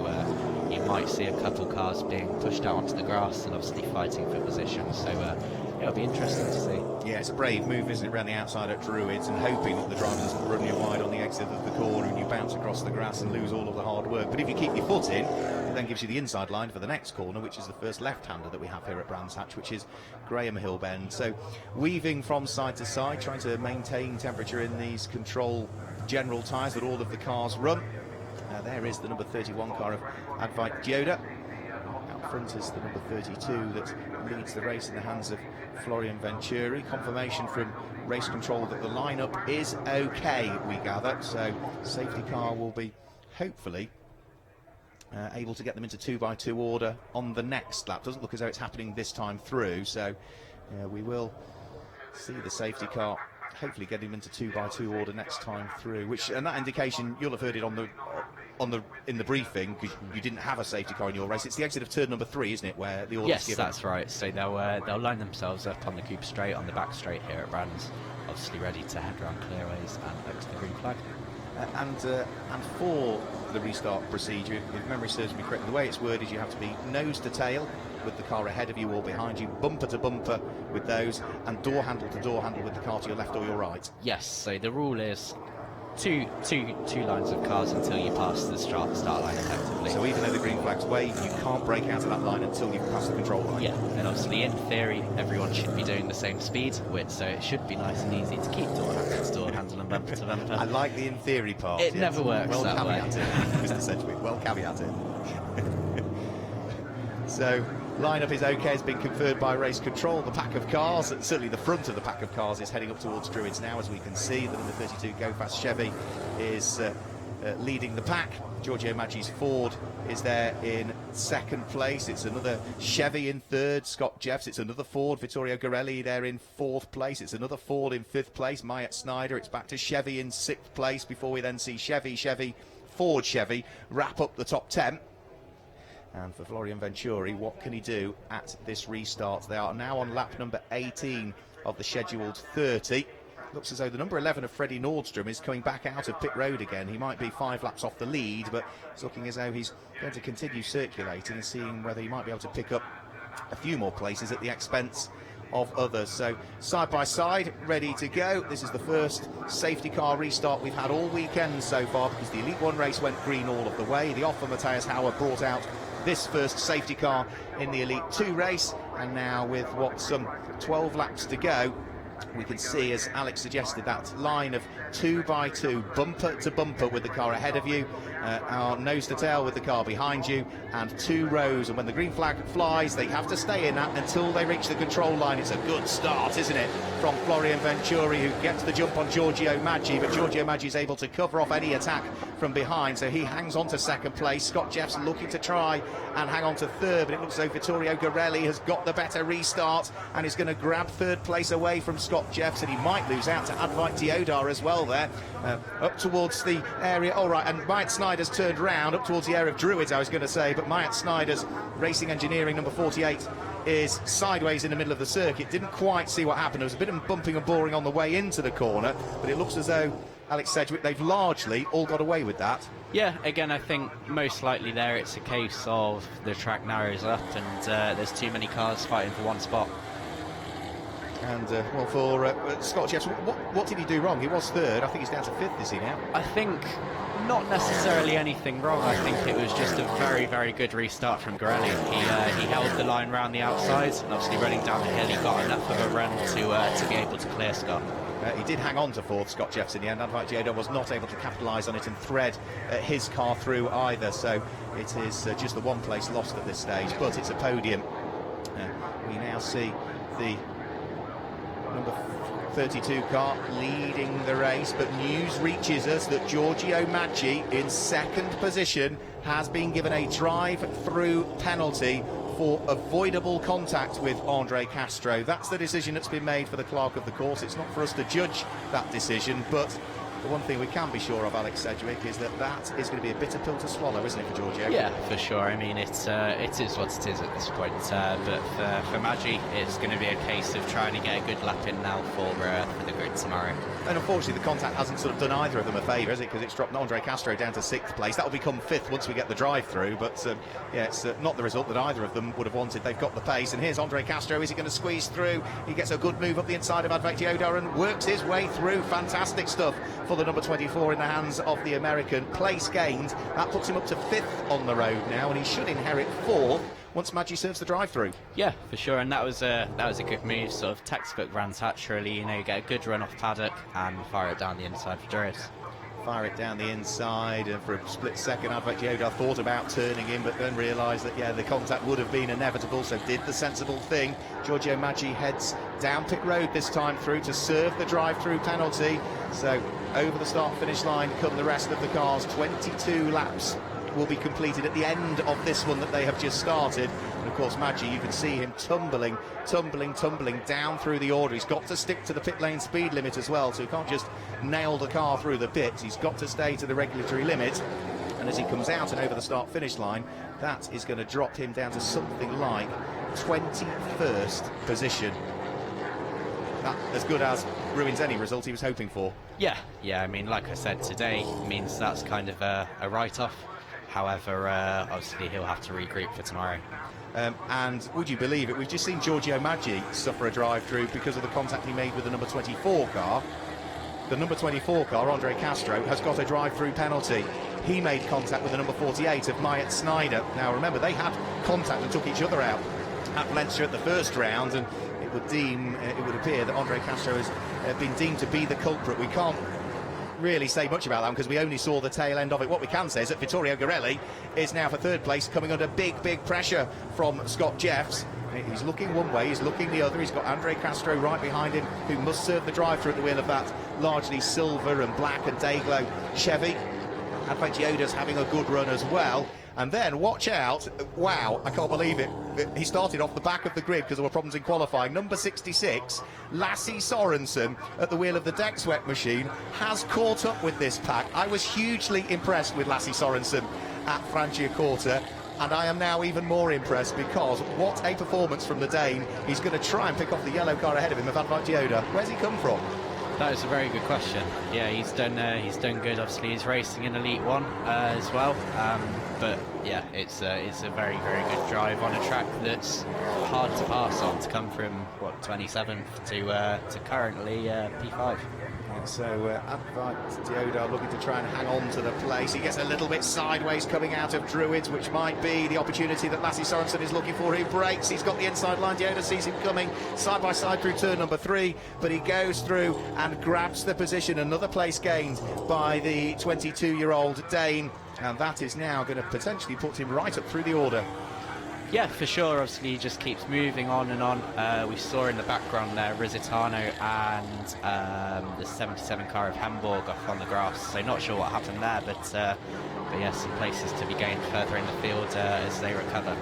you might see a couple cars being pushed out onto the grass and obviously fighting for position, so it'll be interesting to see. Yeah, it's a brave move, isn't it, around the outside at Druids, and hoping that the driver doesn't run you wide on the exit of the corner and you bounce across the grass and lose all of the hard work. But if you keep your foot in, it then gives you the inside line for the next corner, which is the first left-hander that we have here at Brands Hatch, which is Graham Hill Bend. So weaving from side to side, trying to maintain temperature in these control general tyres that all of the cars run. There is the number 31 car of Advait Dioda. Out front is the number 32 that leads the race in the hands of Florian Venturi. Confirmation from race control that the lineup is okay, we gather. So safety car will be hopefully able to get them into 2x2 order on the next lap. Doesn't look as though it's happening this time through, so we will see the safety car hopefully get him into 2x2 order next time through, and that indication you'll have heard it in the briefing, because you didn't have a safety car in your race. It's the exit of turn number 3, isn't it, where the order is given? Yes, that's right. So they'll line themselves up on the Cooper straight, on the back straight here at Brands, obviously ready to head around clearways and up to the green flag. And for the restart procedure, if memory serves me correctly, the way it's worded is you have to be nose to tail with the car ahead of you or behind you, bumper to bumper with those, and door handle to door handle with the car to your left or your right. Yes, so the rule is two lines of cars until you pass the start line effectively. So even though the green flag's wave, you can't break out of that line until you've passed the control line. Yeah, and obviously in theory everyone should be doing the same speed, so it should be nice and easy to keep door handle and bumper to bumper. I like the in theory part. It never works well that way. Caveated, Mr. Sedgwick, well caveated. So lineup is okay, has been confirmed by race control. The pack of cars, certainly the front of the pack of cars, is heading up towards Druids now, as we can see. The number 32 Go Fast Chevy is leading the pack. Giorgio Maggi's Ford is there in second place. It's another Chevy in third, Scott Jeffs. It's another Ford, Vittorio Gorelli there in fourth place. It's another Ford in fifth place, Myatt Snyder. It's back to Chevy in sixth place before we then see Chevy, Ford, Chevy wrap up the top 10. And for Florian Venturi, what can he do at this restart? They are now on lap number 18 of the scheduled 30. Looks as though the number 11 of Freddie Nordstrom is coming back out of pit road again. He might be 5 laps off the lead, but it's looking as though he's going to continue circulating and seeing whether he might be able to pick up a few more places at the expense of others. So side by side, ready to go. This is the first safety car restart we've had all weekend so far, because the Elite 1 race went green all of the way. The offer Matthias Hauer brought out this first safety car in the Elite 2 race, and now with some 12 laps to go, we can see, as Alex suggested, that line of 2x2, bumper to bumper with the car ahead of you, our nose to tail with the car behind you, and 2 rows. And when the green flag flies, they have to stay in that until they reach the control line. It's a good start, isn't it, from Florian Venturi, who gets the jump on Giorgio Maggi, but Giorgio Maggi is able to cover off any attack from behind, so he hangs on to second place. Scott Jeffs looking to try and hang on to third, but it looks as though Vittorio Gorelli has got the better restart and is going to grab third place away from Scott Jeffs, and he might lose out to Advait Dioda as well there, up towards the area. All right, and Myatt Snyder's turned round up towards the area of Druids, I was going to say, but Myatt Snyder's Racing Engineering number 48 is sideways in the middle of the circuit. Didn't quite see what happened. There was a bit of bumping and boring on the way into the corner, but it looks as though, Alex Sedgwick, they've largely all got away with that. Yeah, again, I think most likely there it's a case of the track narrows up and there's too many cars fighting for one spot. And, well, for Scott Jeffs, what did he do wrong? He was third. I think he's down to fifth, is he now? I think not necessarily anything wrong. I think it was just a very, very good restart from Gorelli. He held the line round the outside, and obviously running down the hill, he got enough of a run to be able to clear Scott. He did hang on to fourth, Scott Jeffs, in the end. Advait Dioda was not able to capitalise on it and thread his car through either, so it is just the one place lost at this stage, but it's a podium. We now see the number 32 car leading the race, but news reaches us that Giorgio Maggi in second position has been given a drive-through penalty for avoidable contact with Andre Castro. That's the decision that's been made for the clerk of the course. It's not for us to judge that decision, but The one thing we can be sure of, Alex Sedgwick, is that that is going to be a bitter pill to swallow, isn't it, for Giorgio? Yeah, for sure. I mean, it is what it is at this point. But for Maggi, it's going to be a case of trying to get a good lap in now for the grid tomorrow. And unfortunately, the contact hasn't sort of done either of them a favour, has it? Because it's dropped Andre Castro down to 6th place. That will become 5th once we get the drive-through. But yeah, it's not the result that either of them would have wanted. They've got the pace. And here's Andre Castro. Is he going to squeeze through? He gets a good move up the inside of Advecchioda and works his way through. Fantastic stuff for the number 24 in the hands of the American. Place gained. That puts him up to 5th on the road now, and he should inherit 4th once Maggi serves the drive-through. Yeah, for sure, and that was a good move, sort of textbook Brands Hatch, really. You know, you get a good run off paddock and fire it down the inside for Juris. Fire it down the inside, and for a split second Advecchioda thought about turning in, but then realised that, yeah, the contact would have been inevitable, so did the sensible thing. Giorgio Maggi heads down pit road this time through to serve the drive-through penalty. So over the start-finish line come the rest of the cars. 22 laps will be completed at the end of this one that they have just started. And of course Maggi, you can see him tumbling down through the order. He's got to stick to the pit lane speed limit as well, so he can't just nail the car through the pits. He's got to stay to the regulatory limit, and as he comes out and over the start finish line, that is going to drop him down to something like 21st position. That as good as ruins any result he was hoping for. Yeah, I mean, like I said, today means that's kind of a write-off. However, obviously he'll have to regroup for tomorrow. And would you believe it, we've just seen Giorgio Maggi suffer a drive-through because of the contact he made with the number 24 car. The number 24 car, Andre Castro, has got a drive-through penalty. He made contact with the number 48 of Myatt Snyder. Now remember, they had contact and took each other out at Valencia at the first round, and it would appear that Andre Castro has been deemed to be the culprit. We can't really say much about that because we only saw the tail end of it. What we can say is that Vittorio Garelli is now for 3rd place, coming under big pressure from Scott Jeffs. He's looking one way, he's looking the other. He's got Andre Castro right behind him, who must serve the drive-through at the wheel of that largely silver and black and day-glow Chevy. Advecchioda's having a good run as well. And then, watch out, wow, I can't believe it. He started off the back of the grid because there were problems in qualifying. Number 66, Lasse Sorensen, at the wheel of the deck sweat machine, has caught up with this pack. I was hugely impressed with Lasse Sorensen at Franciacorta, and I am now even more impressed because what a performance from the Dane. He's going to try and pick off the yellow car ahead of him of Advecchioda. Where's he come from? That is a very good question. Yeah, he's done good. Obviously, he's racing in Elite 1 as well. But yeah, it's a very good drive on a track that's hard to pass on, to come from what 27th to currently P5. So Advecchioda looking to try and hang on to the place. He gets a little bit sideways coming out of Druids, which might be the opportunity that Lasse Sorensen is looking for. He breaks, he's got the inside line. Dioda sees him coming side by side through turn number 3, but he goes through and grabs the position. Another place gained by the 22-year-old Dane, and that is now going to potentially put him right up through the order. Yeah, for sure. Obviously, he just keeps moving on and on. We saw in the background there Risitano and the 77 car of Hamburg off on the grass. So not sure what happened there, but yeah, some places to be gained further in the field as they recover.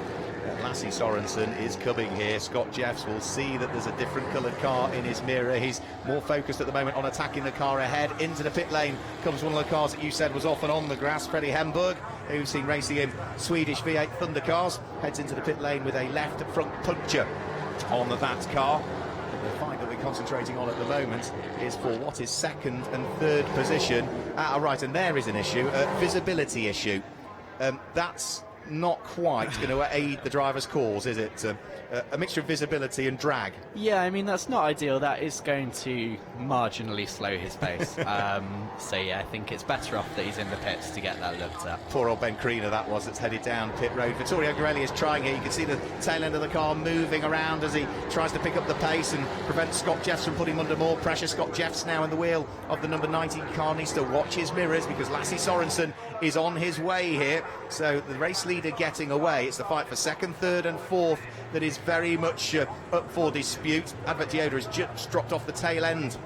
Lasse Sorensen is coming here. Scott Jeffs will see that there's a different coloured car in his mirror. He's more focused at the moment on attacking the car ahead. Into the pit lane comes one of the cars that you said was off and on the grass, Freddie Hamburg, who've seen racing in Swedish V8 Thunder cars. Heads into the pit lane with a left front puncture on that car. The fight that we're concentrating on at the moment is for what is 2nd and 3rd position. Right, and there is an issue, a visibility issue. That's not quite going to aid the driver's cause, is it? A mixture of visibility and drag. Yeah, I mean, that's not ideal. That is going to marginally slow his pace. So yeah, I think it's better off that he's in the pits to get that looked at. Poor old Ben Creaner that was, that's headed down pit road. Vittorio Garelli is trying here. You can see the tail end of the car moving around as he tries to pick up the pace and prevent Scott Jeffs from putting him under more pressure. Scott Jeffs now in the wheel of the number 90 car, needs to watch his mirrors because Lasse Sorensen is on his way here. So the race leader getting away. It's the fight for 2nd, 3rd and 4th that is very much up for dispute. Advecchioda has just dropped off the tail end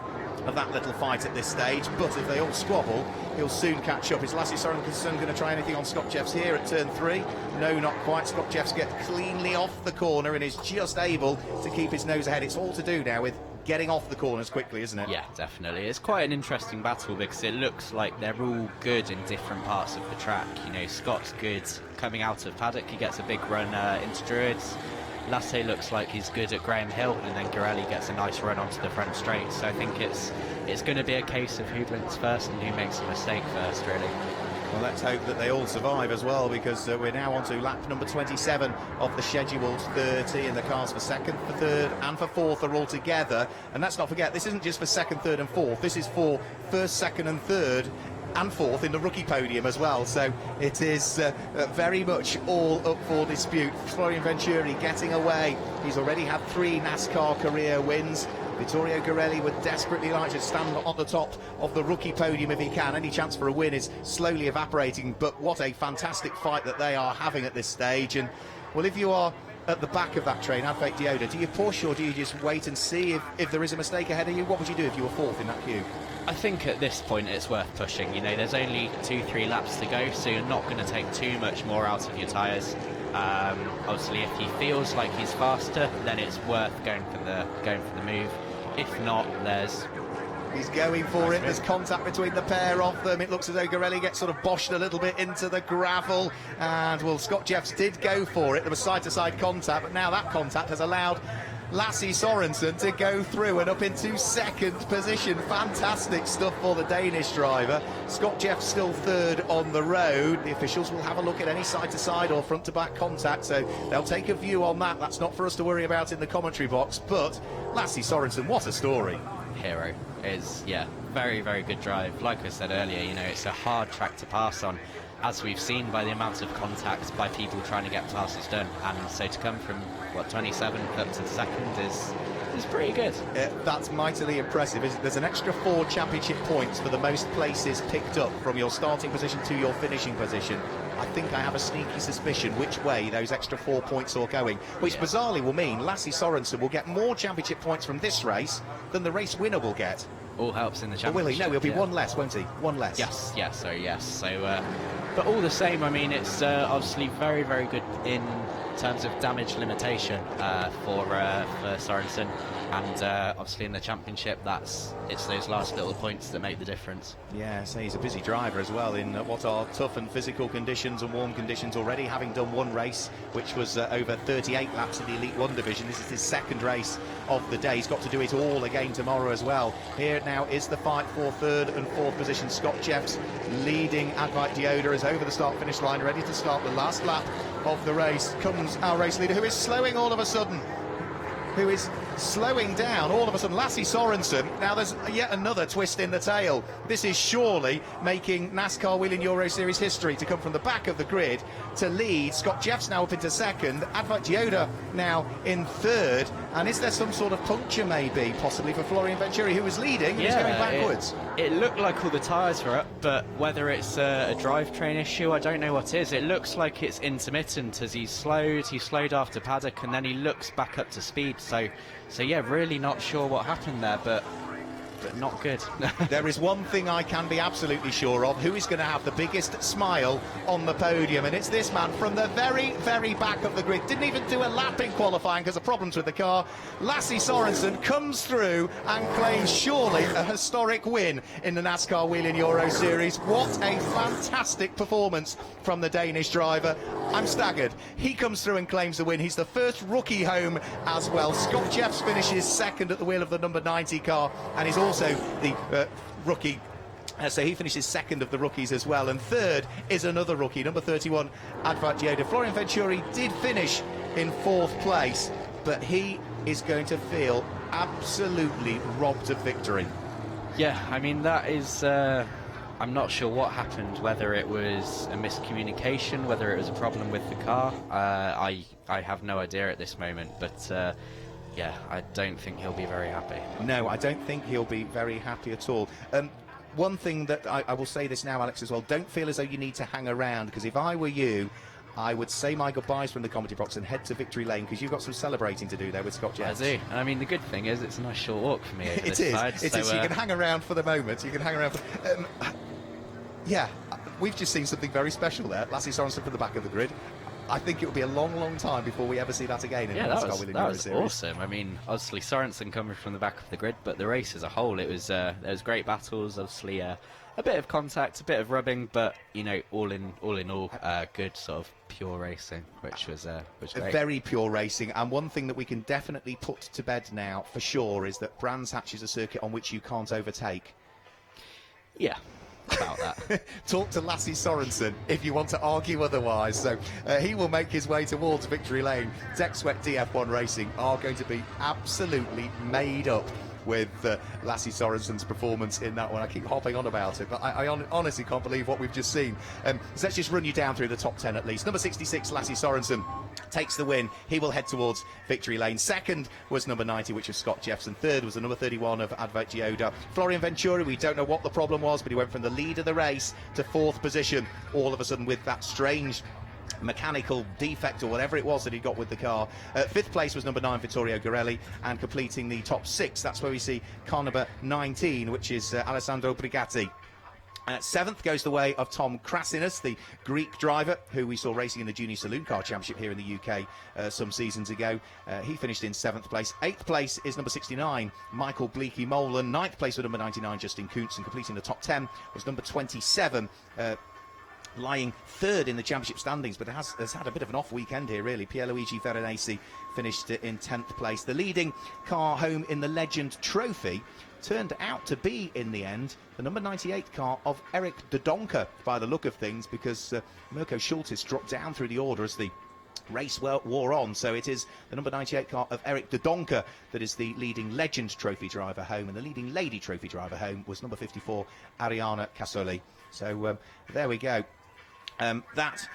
of that little fight at this stage, but if they all squabble, he'll soon catch up. Is Lasse Sorensen going to try anything on Scott Jeffs here at turn 3? No, not quite. Scott Jeffs gets cleanly off the corner and is just able to keep his nose ahead. It's all to do now with getting off the corners quickly, isn't it? Yeah, definitely. It's quite an interesting battle because it looks like they're all good in different parts of the track. You know, Scott's good coming out of paddock. He gets a big run into Druids. Lasse looks like he's good at Graham Hill, and then Garelli gets a nice run onto the front straight. So I think it's going to be a case of who blinks first and who makes a mistake first, really. Well, let's hope that they all survive as well, because we're now on to lap number 27 of the scheduled 30, and the cars for second, for third and for fourth are all together. And let's not forget, this isn't just for second, third and fourth, this is for first, second and third and fourth in the rookie podium as well. So it is very much all up for dispute. Florian Venturi getting away. He's already had 3 NASCAR career wins. Vittorio Garelli would desperately like to stand on the top of the rookie podium if he can. Any chance for a win is slowly evaporating, but what a fantastic fight that they are having at this stage. And well, if you are at the back of that train, Advait Dioda, do you push or do you just wait and see if there is a mistake ahead of you? What would you do if you were fourth in that queue? I think at this point it's worth pushing. You know, there's only 2-3 laps to go, so you're not going to take too much more out of your tyres. Obviously, if he feels like he's faster, then it's worth going for the move. If not, he's going for it. There's contact between the pair of them. It looks as though Garelli gets sort of boshed a little bit into the gravel, and well, Scott Jeffs did go for it. There was side-to-side contact, but now that contact has allowed Lasse Sorensen to go through and up into second position. Fantastic stuff for the Danish driver. Scott Jeffs still third on the road. The officials will have a look at any side-to-side or front-to-back contact, so they'll take a view on that. That's not for us to worry about in the commentary box, but Lasse Sorensen, what a story. Hero is, yeah, very, very good drive. Like I said earlier, you know, it's a hard track to pass on, as we've seen by the amount of contacts by people trying to get passes done, and so to come from 27th up to second is pretty good. That's mightily impressive. There's an extra 4 championship points for the most places picked up from your starting position to your finishing position. I think I have a sneaky suspicion which way those extra 4 points are going, which bizarrely will mean Lasse Sorensen will get more championship points from this race than the race winner will get. All helps in the championship. Will he? No, he'll be one less, won't he? One less. Yes. So, but all the same, I mean, it's obviously very, very good in terms of damage limitation for Sorensen, and obviously in the championship, it's those last little points that make the difference. Yeah, so he's a busy driver as well in what are tough and physical conditions and warm conditions already, having done one race which was over 38 laps in the Elite 1 division. This is his second race of the day. He's got to do it all again tomorrow as well. Here now is the fight for third and fourth position. Scott Jeffs leading Advait Dioda is over the start-finish line, ready to start the last lap of the race. Comes our race leader, who is slowing all of a sudden. Who is slowing down all of a sudden, Lasse Sorensen. Now there's yet another twist in the tail. This is surely making NASCAR Whelen Euro Series history, to come from the back of the grid to lead. Scott Jeffs now up into second, Advait Dioda now in third, and is there some sort of puncture maybe, possibly for Florian Venturi, who was leading and is going backwards? It looked like all the tyres were up, but whether it's a drivetrain issue, I don't know what is. It looks like it's intermittent as he slowed after paddock, and then he looks back up to speed. So yeah, really not sure what happened there, but not good. There is one thing I can be absolutely sure of: who is going to have the biggest smile on the podium, and it's this man from the very, very back of the grid. Didn't even do a lap in qualifying because of problems with the car. Lasse Sorensen comes through and claims surely a historic win in the NASCAR Whelen Euro Series. What a fantastic performance from the Danish driver. I'm staggered. He comes through and claims the win. He's the first rookie home as well. Scott Jeffs finishes second at the wheel of the number 90 car, and he's also the rookie. So he finishes second of the rookies as well, and third is another rookie, number 31, Advait Dioda. Florian Venturi did finish in fourth place, but he is going to feel absolutely robbed of victory. Yeah, I mean, that is... I'm not sure what happened, whether it was a miscommunication, whether it was a problem with the car. I have no idea at this moment, but... yeah, I don't think he'll be very happy. No, I don't think he'll be very happy at all. One thing that I will say this now, Alex, as well, don't feel as though you need to hang around, because if I were you, I would say my goodbyes from the commentary box and head to victory lane, because you've got some celebrating to do there with Scott Jeffs. I do. And I mean, the good thing is it's a nice short walk for me over this side. It is. You can hang around for the moment. You can hang around yeah, we've just seen something very special there. Lasse Sorensen from the back of the grid. I think it will be a long, long time before we ever see that again in the NASCAR Whelen Euro Series. Awesome. I mean, obviously Sorensen coming from the back of the grid, but the race as a whole, there was great battles. Obviously, a bit of contact, a bit of rubbing, but you know, all in all, good sort of pure racing, which was great. Very pure racing. And one thing that we can definitely put to bed now for sure is that Brands Hatch is a circuit on which you can't overtake. Yeah. About that. Talk to Lasse Sorensen if you want to argue otherwise. So he will make his way towards victory lane. Decksweat DF1 Racing are going to be absolutely made up with Lasse Sorensen's performance in that one. I keep hopping on about it, but I honestly can't believe what we've just seen. So let's just run you down through the top 10 at least. Number 66, Lasse Sorensen, takes the win. He will head towards victory lane. Second was number 90, which was Scott Jeffson. Third was the number 31 of Advert Gioda. Florian Venturi, we don't know what the problem was, but he went from the lead of the race to fourth position all of a sudden with that strange mechanical defect or whatever it was that he got with the car. Fifth place was number 9, Vittorio Gorelli, and completing the top 6, that's where we see car number 19, which is Alessandro Brigatti. Seventh goes the way of Tom Krasinas, the Greek driver who we saw racing in the Junior Saloon Car Championship here in the UK some seasons ago. He finished in 7th place. 8th place is number 69, Michael Bleaky Molan. 9th place was number 99, Justin Kuntz, and completing the top 10 was number 27, lying third in the championship standings, but has had a bit of an off weekend here, really. Pierluigi Veronese finished in 10th place. The leading car home in the Legend Trophy turned out to be, in the end, the number 98 car of Eric de Donker, by the look of things, because Mirko Schultes dropped down through the order as the race wore on. So it is the number 98 car of Eric de Donker that is the leading Legend Trophy driver home, and the leading Lady Trophy driver home was number 54, Ariana Casoli. So there we go. That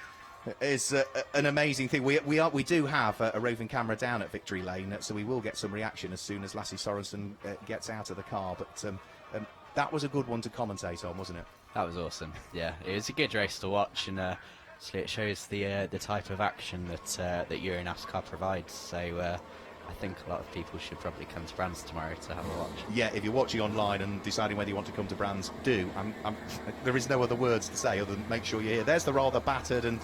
is an amazing thing. We do have a roving camera down at Victory Lane, so we will get some reaction as soon as Lasse Sorensen gets out of the car. But that was a good one to commentate on, wasn't it? That was awesome. Yeah, it was a good race to watch, and obviously it shows the type of action that Euro NASCAR provides. So I think a lot of people should probably come to Brands tomorrow to have a watch. Yeah, if you're watching online and deciding whether you want to come to Brands, do. There is no other words to say other than make sure you're here. There's the rather battered and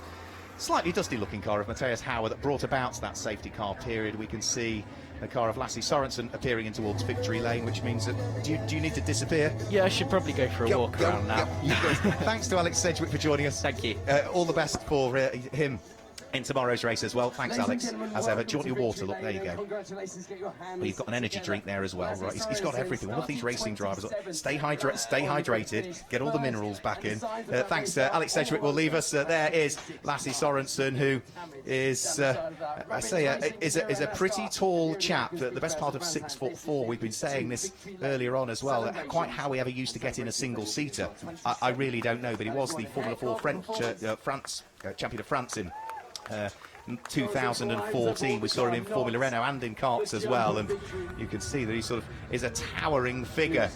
slightly dusty-looking car of Matthias Hauer that brought about that safety car period. We can see the car of Lasse Sorensen appearing in towards victory lane, which means that... Do you need to disappear? Yeah, I should probably go for a walk around now. Thanks to Alex Sedgwick for joining us. Thank you. All the best for him in tomorrow's race as well. Thanks, Alex. As ever, do you want your water? Look, there you go. Well, you've got an energy drink there as well, right? He's got everything. All of these racing drivers. Stay hydrated. Get all the minerals back in. Thanks, Alex Sedgwick will leave us. There is Lasse Sorensen, who is, is a pretty tall chap. The best part of 6'4". We've been saying this earlier on as well. Quite how he ever used to get in a single-seater, I really don't know. But he was the Formula 4 champion of France in 2014. We saw him in Formula Renault and in karts as well, and you can see that he sort of is a towering figure.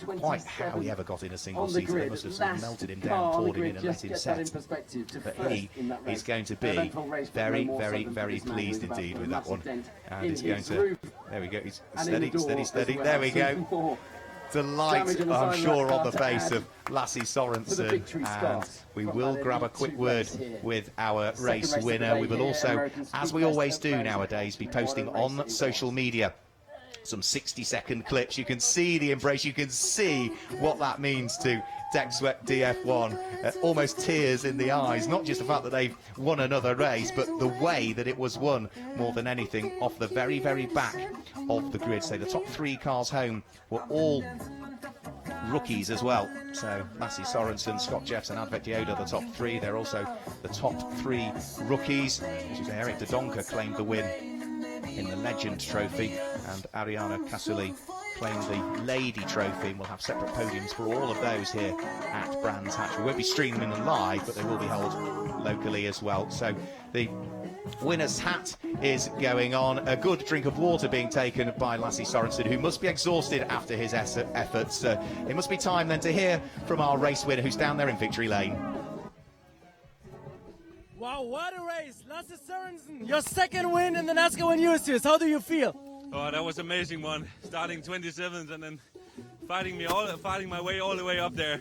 Quite how he ever got in a single seater. They must have sort of melted him down, poured him in and let him set. But he is going to be very, very, very pleased indeed with that one, and he's going to... There we go, he's steady. There we go. Delight, I'm sure, on the face of Lasse Sorensen, and we will grab a quick word with our race winner. We will also, as we always do nowadays, be posting on social media some 60-second clips. You can see the embrace, you can see what that means to Decksweat DF1. Almost tears in the eyes, not just the fact that they've won another race, but the way that it was won more than anything off the very, very back of the grid. So the top 3 cars home were all rookies as well. So Lasse Sorensen, Scott Jeffson, Advert Yoda, the top 3. They're also the top 3 rookies. As you say, Eric de Donker claimed the win in the Legend Trophy, and Ariana Casuli claimed the Lady Trophy, and we'll have separate podiums for all of those here at Brands Hatch. We won't be streaming them live, but they will be held locally as well. So the winner's hat is going on. A good drink of water being taken by Lasse Sorensen, who must be exhausted after his efforts. It must be time then to hear from our race winner, who's down there in victory lane. Wow, what a race! Lasse Sorensen, your second win in the NASCAR Whelen Euro Series. How do you feel? Oh, that was an amazing one. Starting 27th and then fighting my way all the way up there.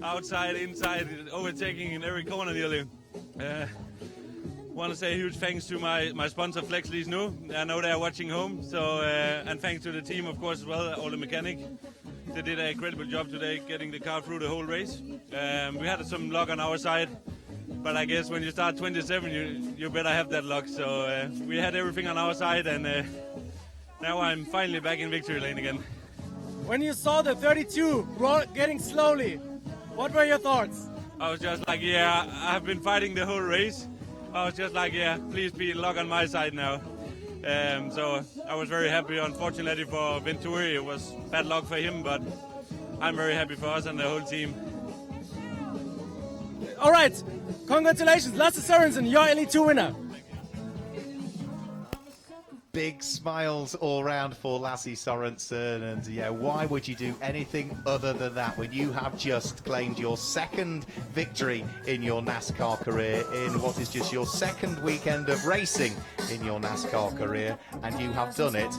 Outside, inside, overtaking in every corner nearly. want to say a huge thanks to my sponsor Flex Lease Nu. I know they are watching home, so and thanks to the team, of course, as well, all the mechanic. They did an incredible job today getting the car through the whole race. We had some luck on our side, but I guess when you start 27, you better have that luck. So we had everything on our side, and now I'm finally back in victory lane again. When you saw the 32 getting slowly, what were your thoughts? I was just like, yeah, I've been fighting the whole race. I was just like, yeah, please be luck on my side now. So I was very happy. Unfortunately for Venturi, it was bad luck for him, but I'm very happy for us and the whole team. All right, congratulations, Lasse Sørensen, your Elite 2 winner. Big smiles all round for Lasse Sørensen, and yeah, why would you do anything other than that when you have just claimed your second victory in your NASCAR career, in what is just your second weekend of racing in your NASCAR career, and you have done it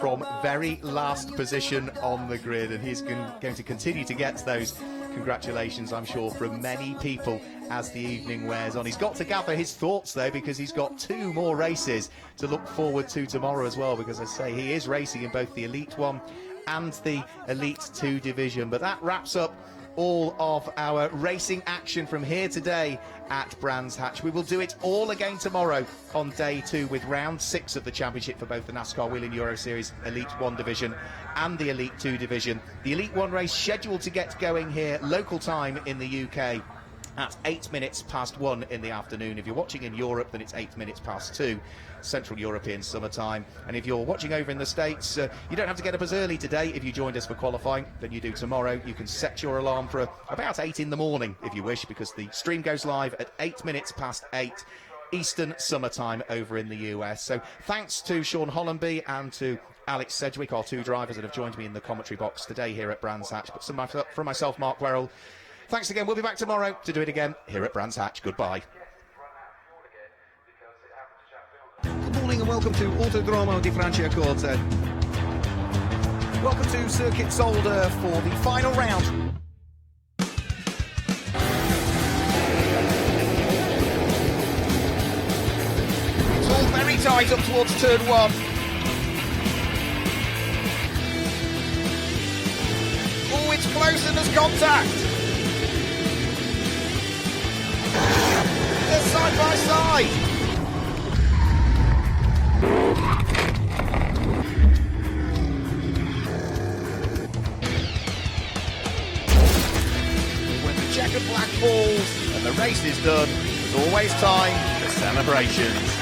from very last position on the grid, and he's going to continue to get those congratulations, I'm sure, from many people as the evening wears on. He's got to gather his thoughts, though, because he's got 2 more races to look forward to tomorrow as well, because, as I say, he is racing in both the Elite 1 and the Elite 2 division. But that wraps up all of our racing action from here today at Brands Hatch. We will do it all again tomorrow on day 2 with round 6 of the championship for both the NASCAR Whelen Euro Series Elite 1 division and the Elite 2 division. The Elite 1 race scheduled to get going here local time in the UK at 8 minutes past 1 in the afternoon. If you're watching in Europe, then it's 8 minutes past 2, Central European summertime. And if you're watching over in the States, you don't have to get up as early today if you joined us for qualifying than you do tomorrow. You can set your alarm for about 8 in the morning if you wish, because the stream goes live at 8 minutes past 8 Eastern summertime over in the US. So thanks to Sean Hollandaise and to Alex Sedgwick, our 2 drivers that have joined me in the commentary box today here at Brands Hatch. But from myself, Mark Werrell, thanks again. We'll be back tomorrow to do it again here at Brands Hatch. Goodbye. Good morning and welcome to Autodromo di Franciacorta. Welcome to Circuit Solder for the final round. It's all very tight up towards turn 1. Oh, it's close and there's contact. They're side by side. When the checkered flag falls and the race is done, there's always time for celebrations.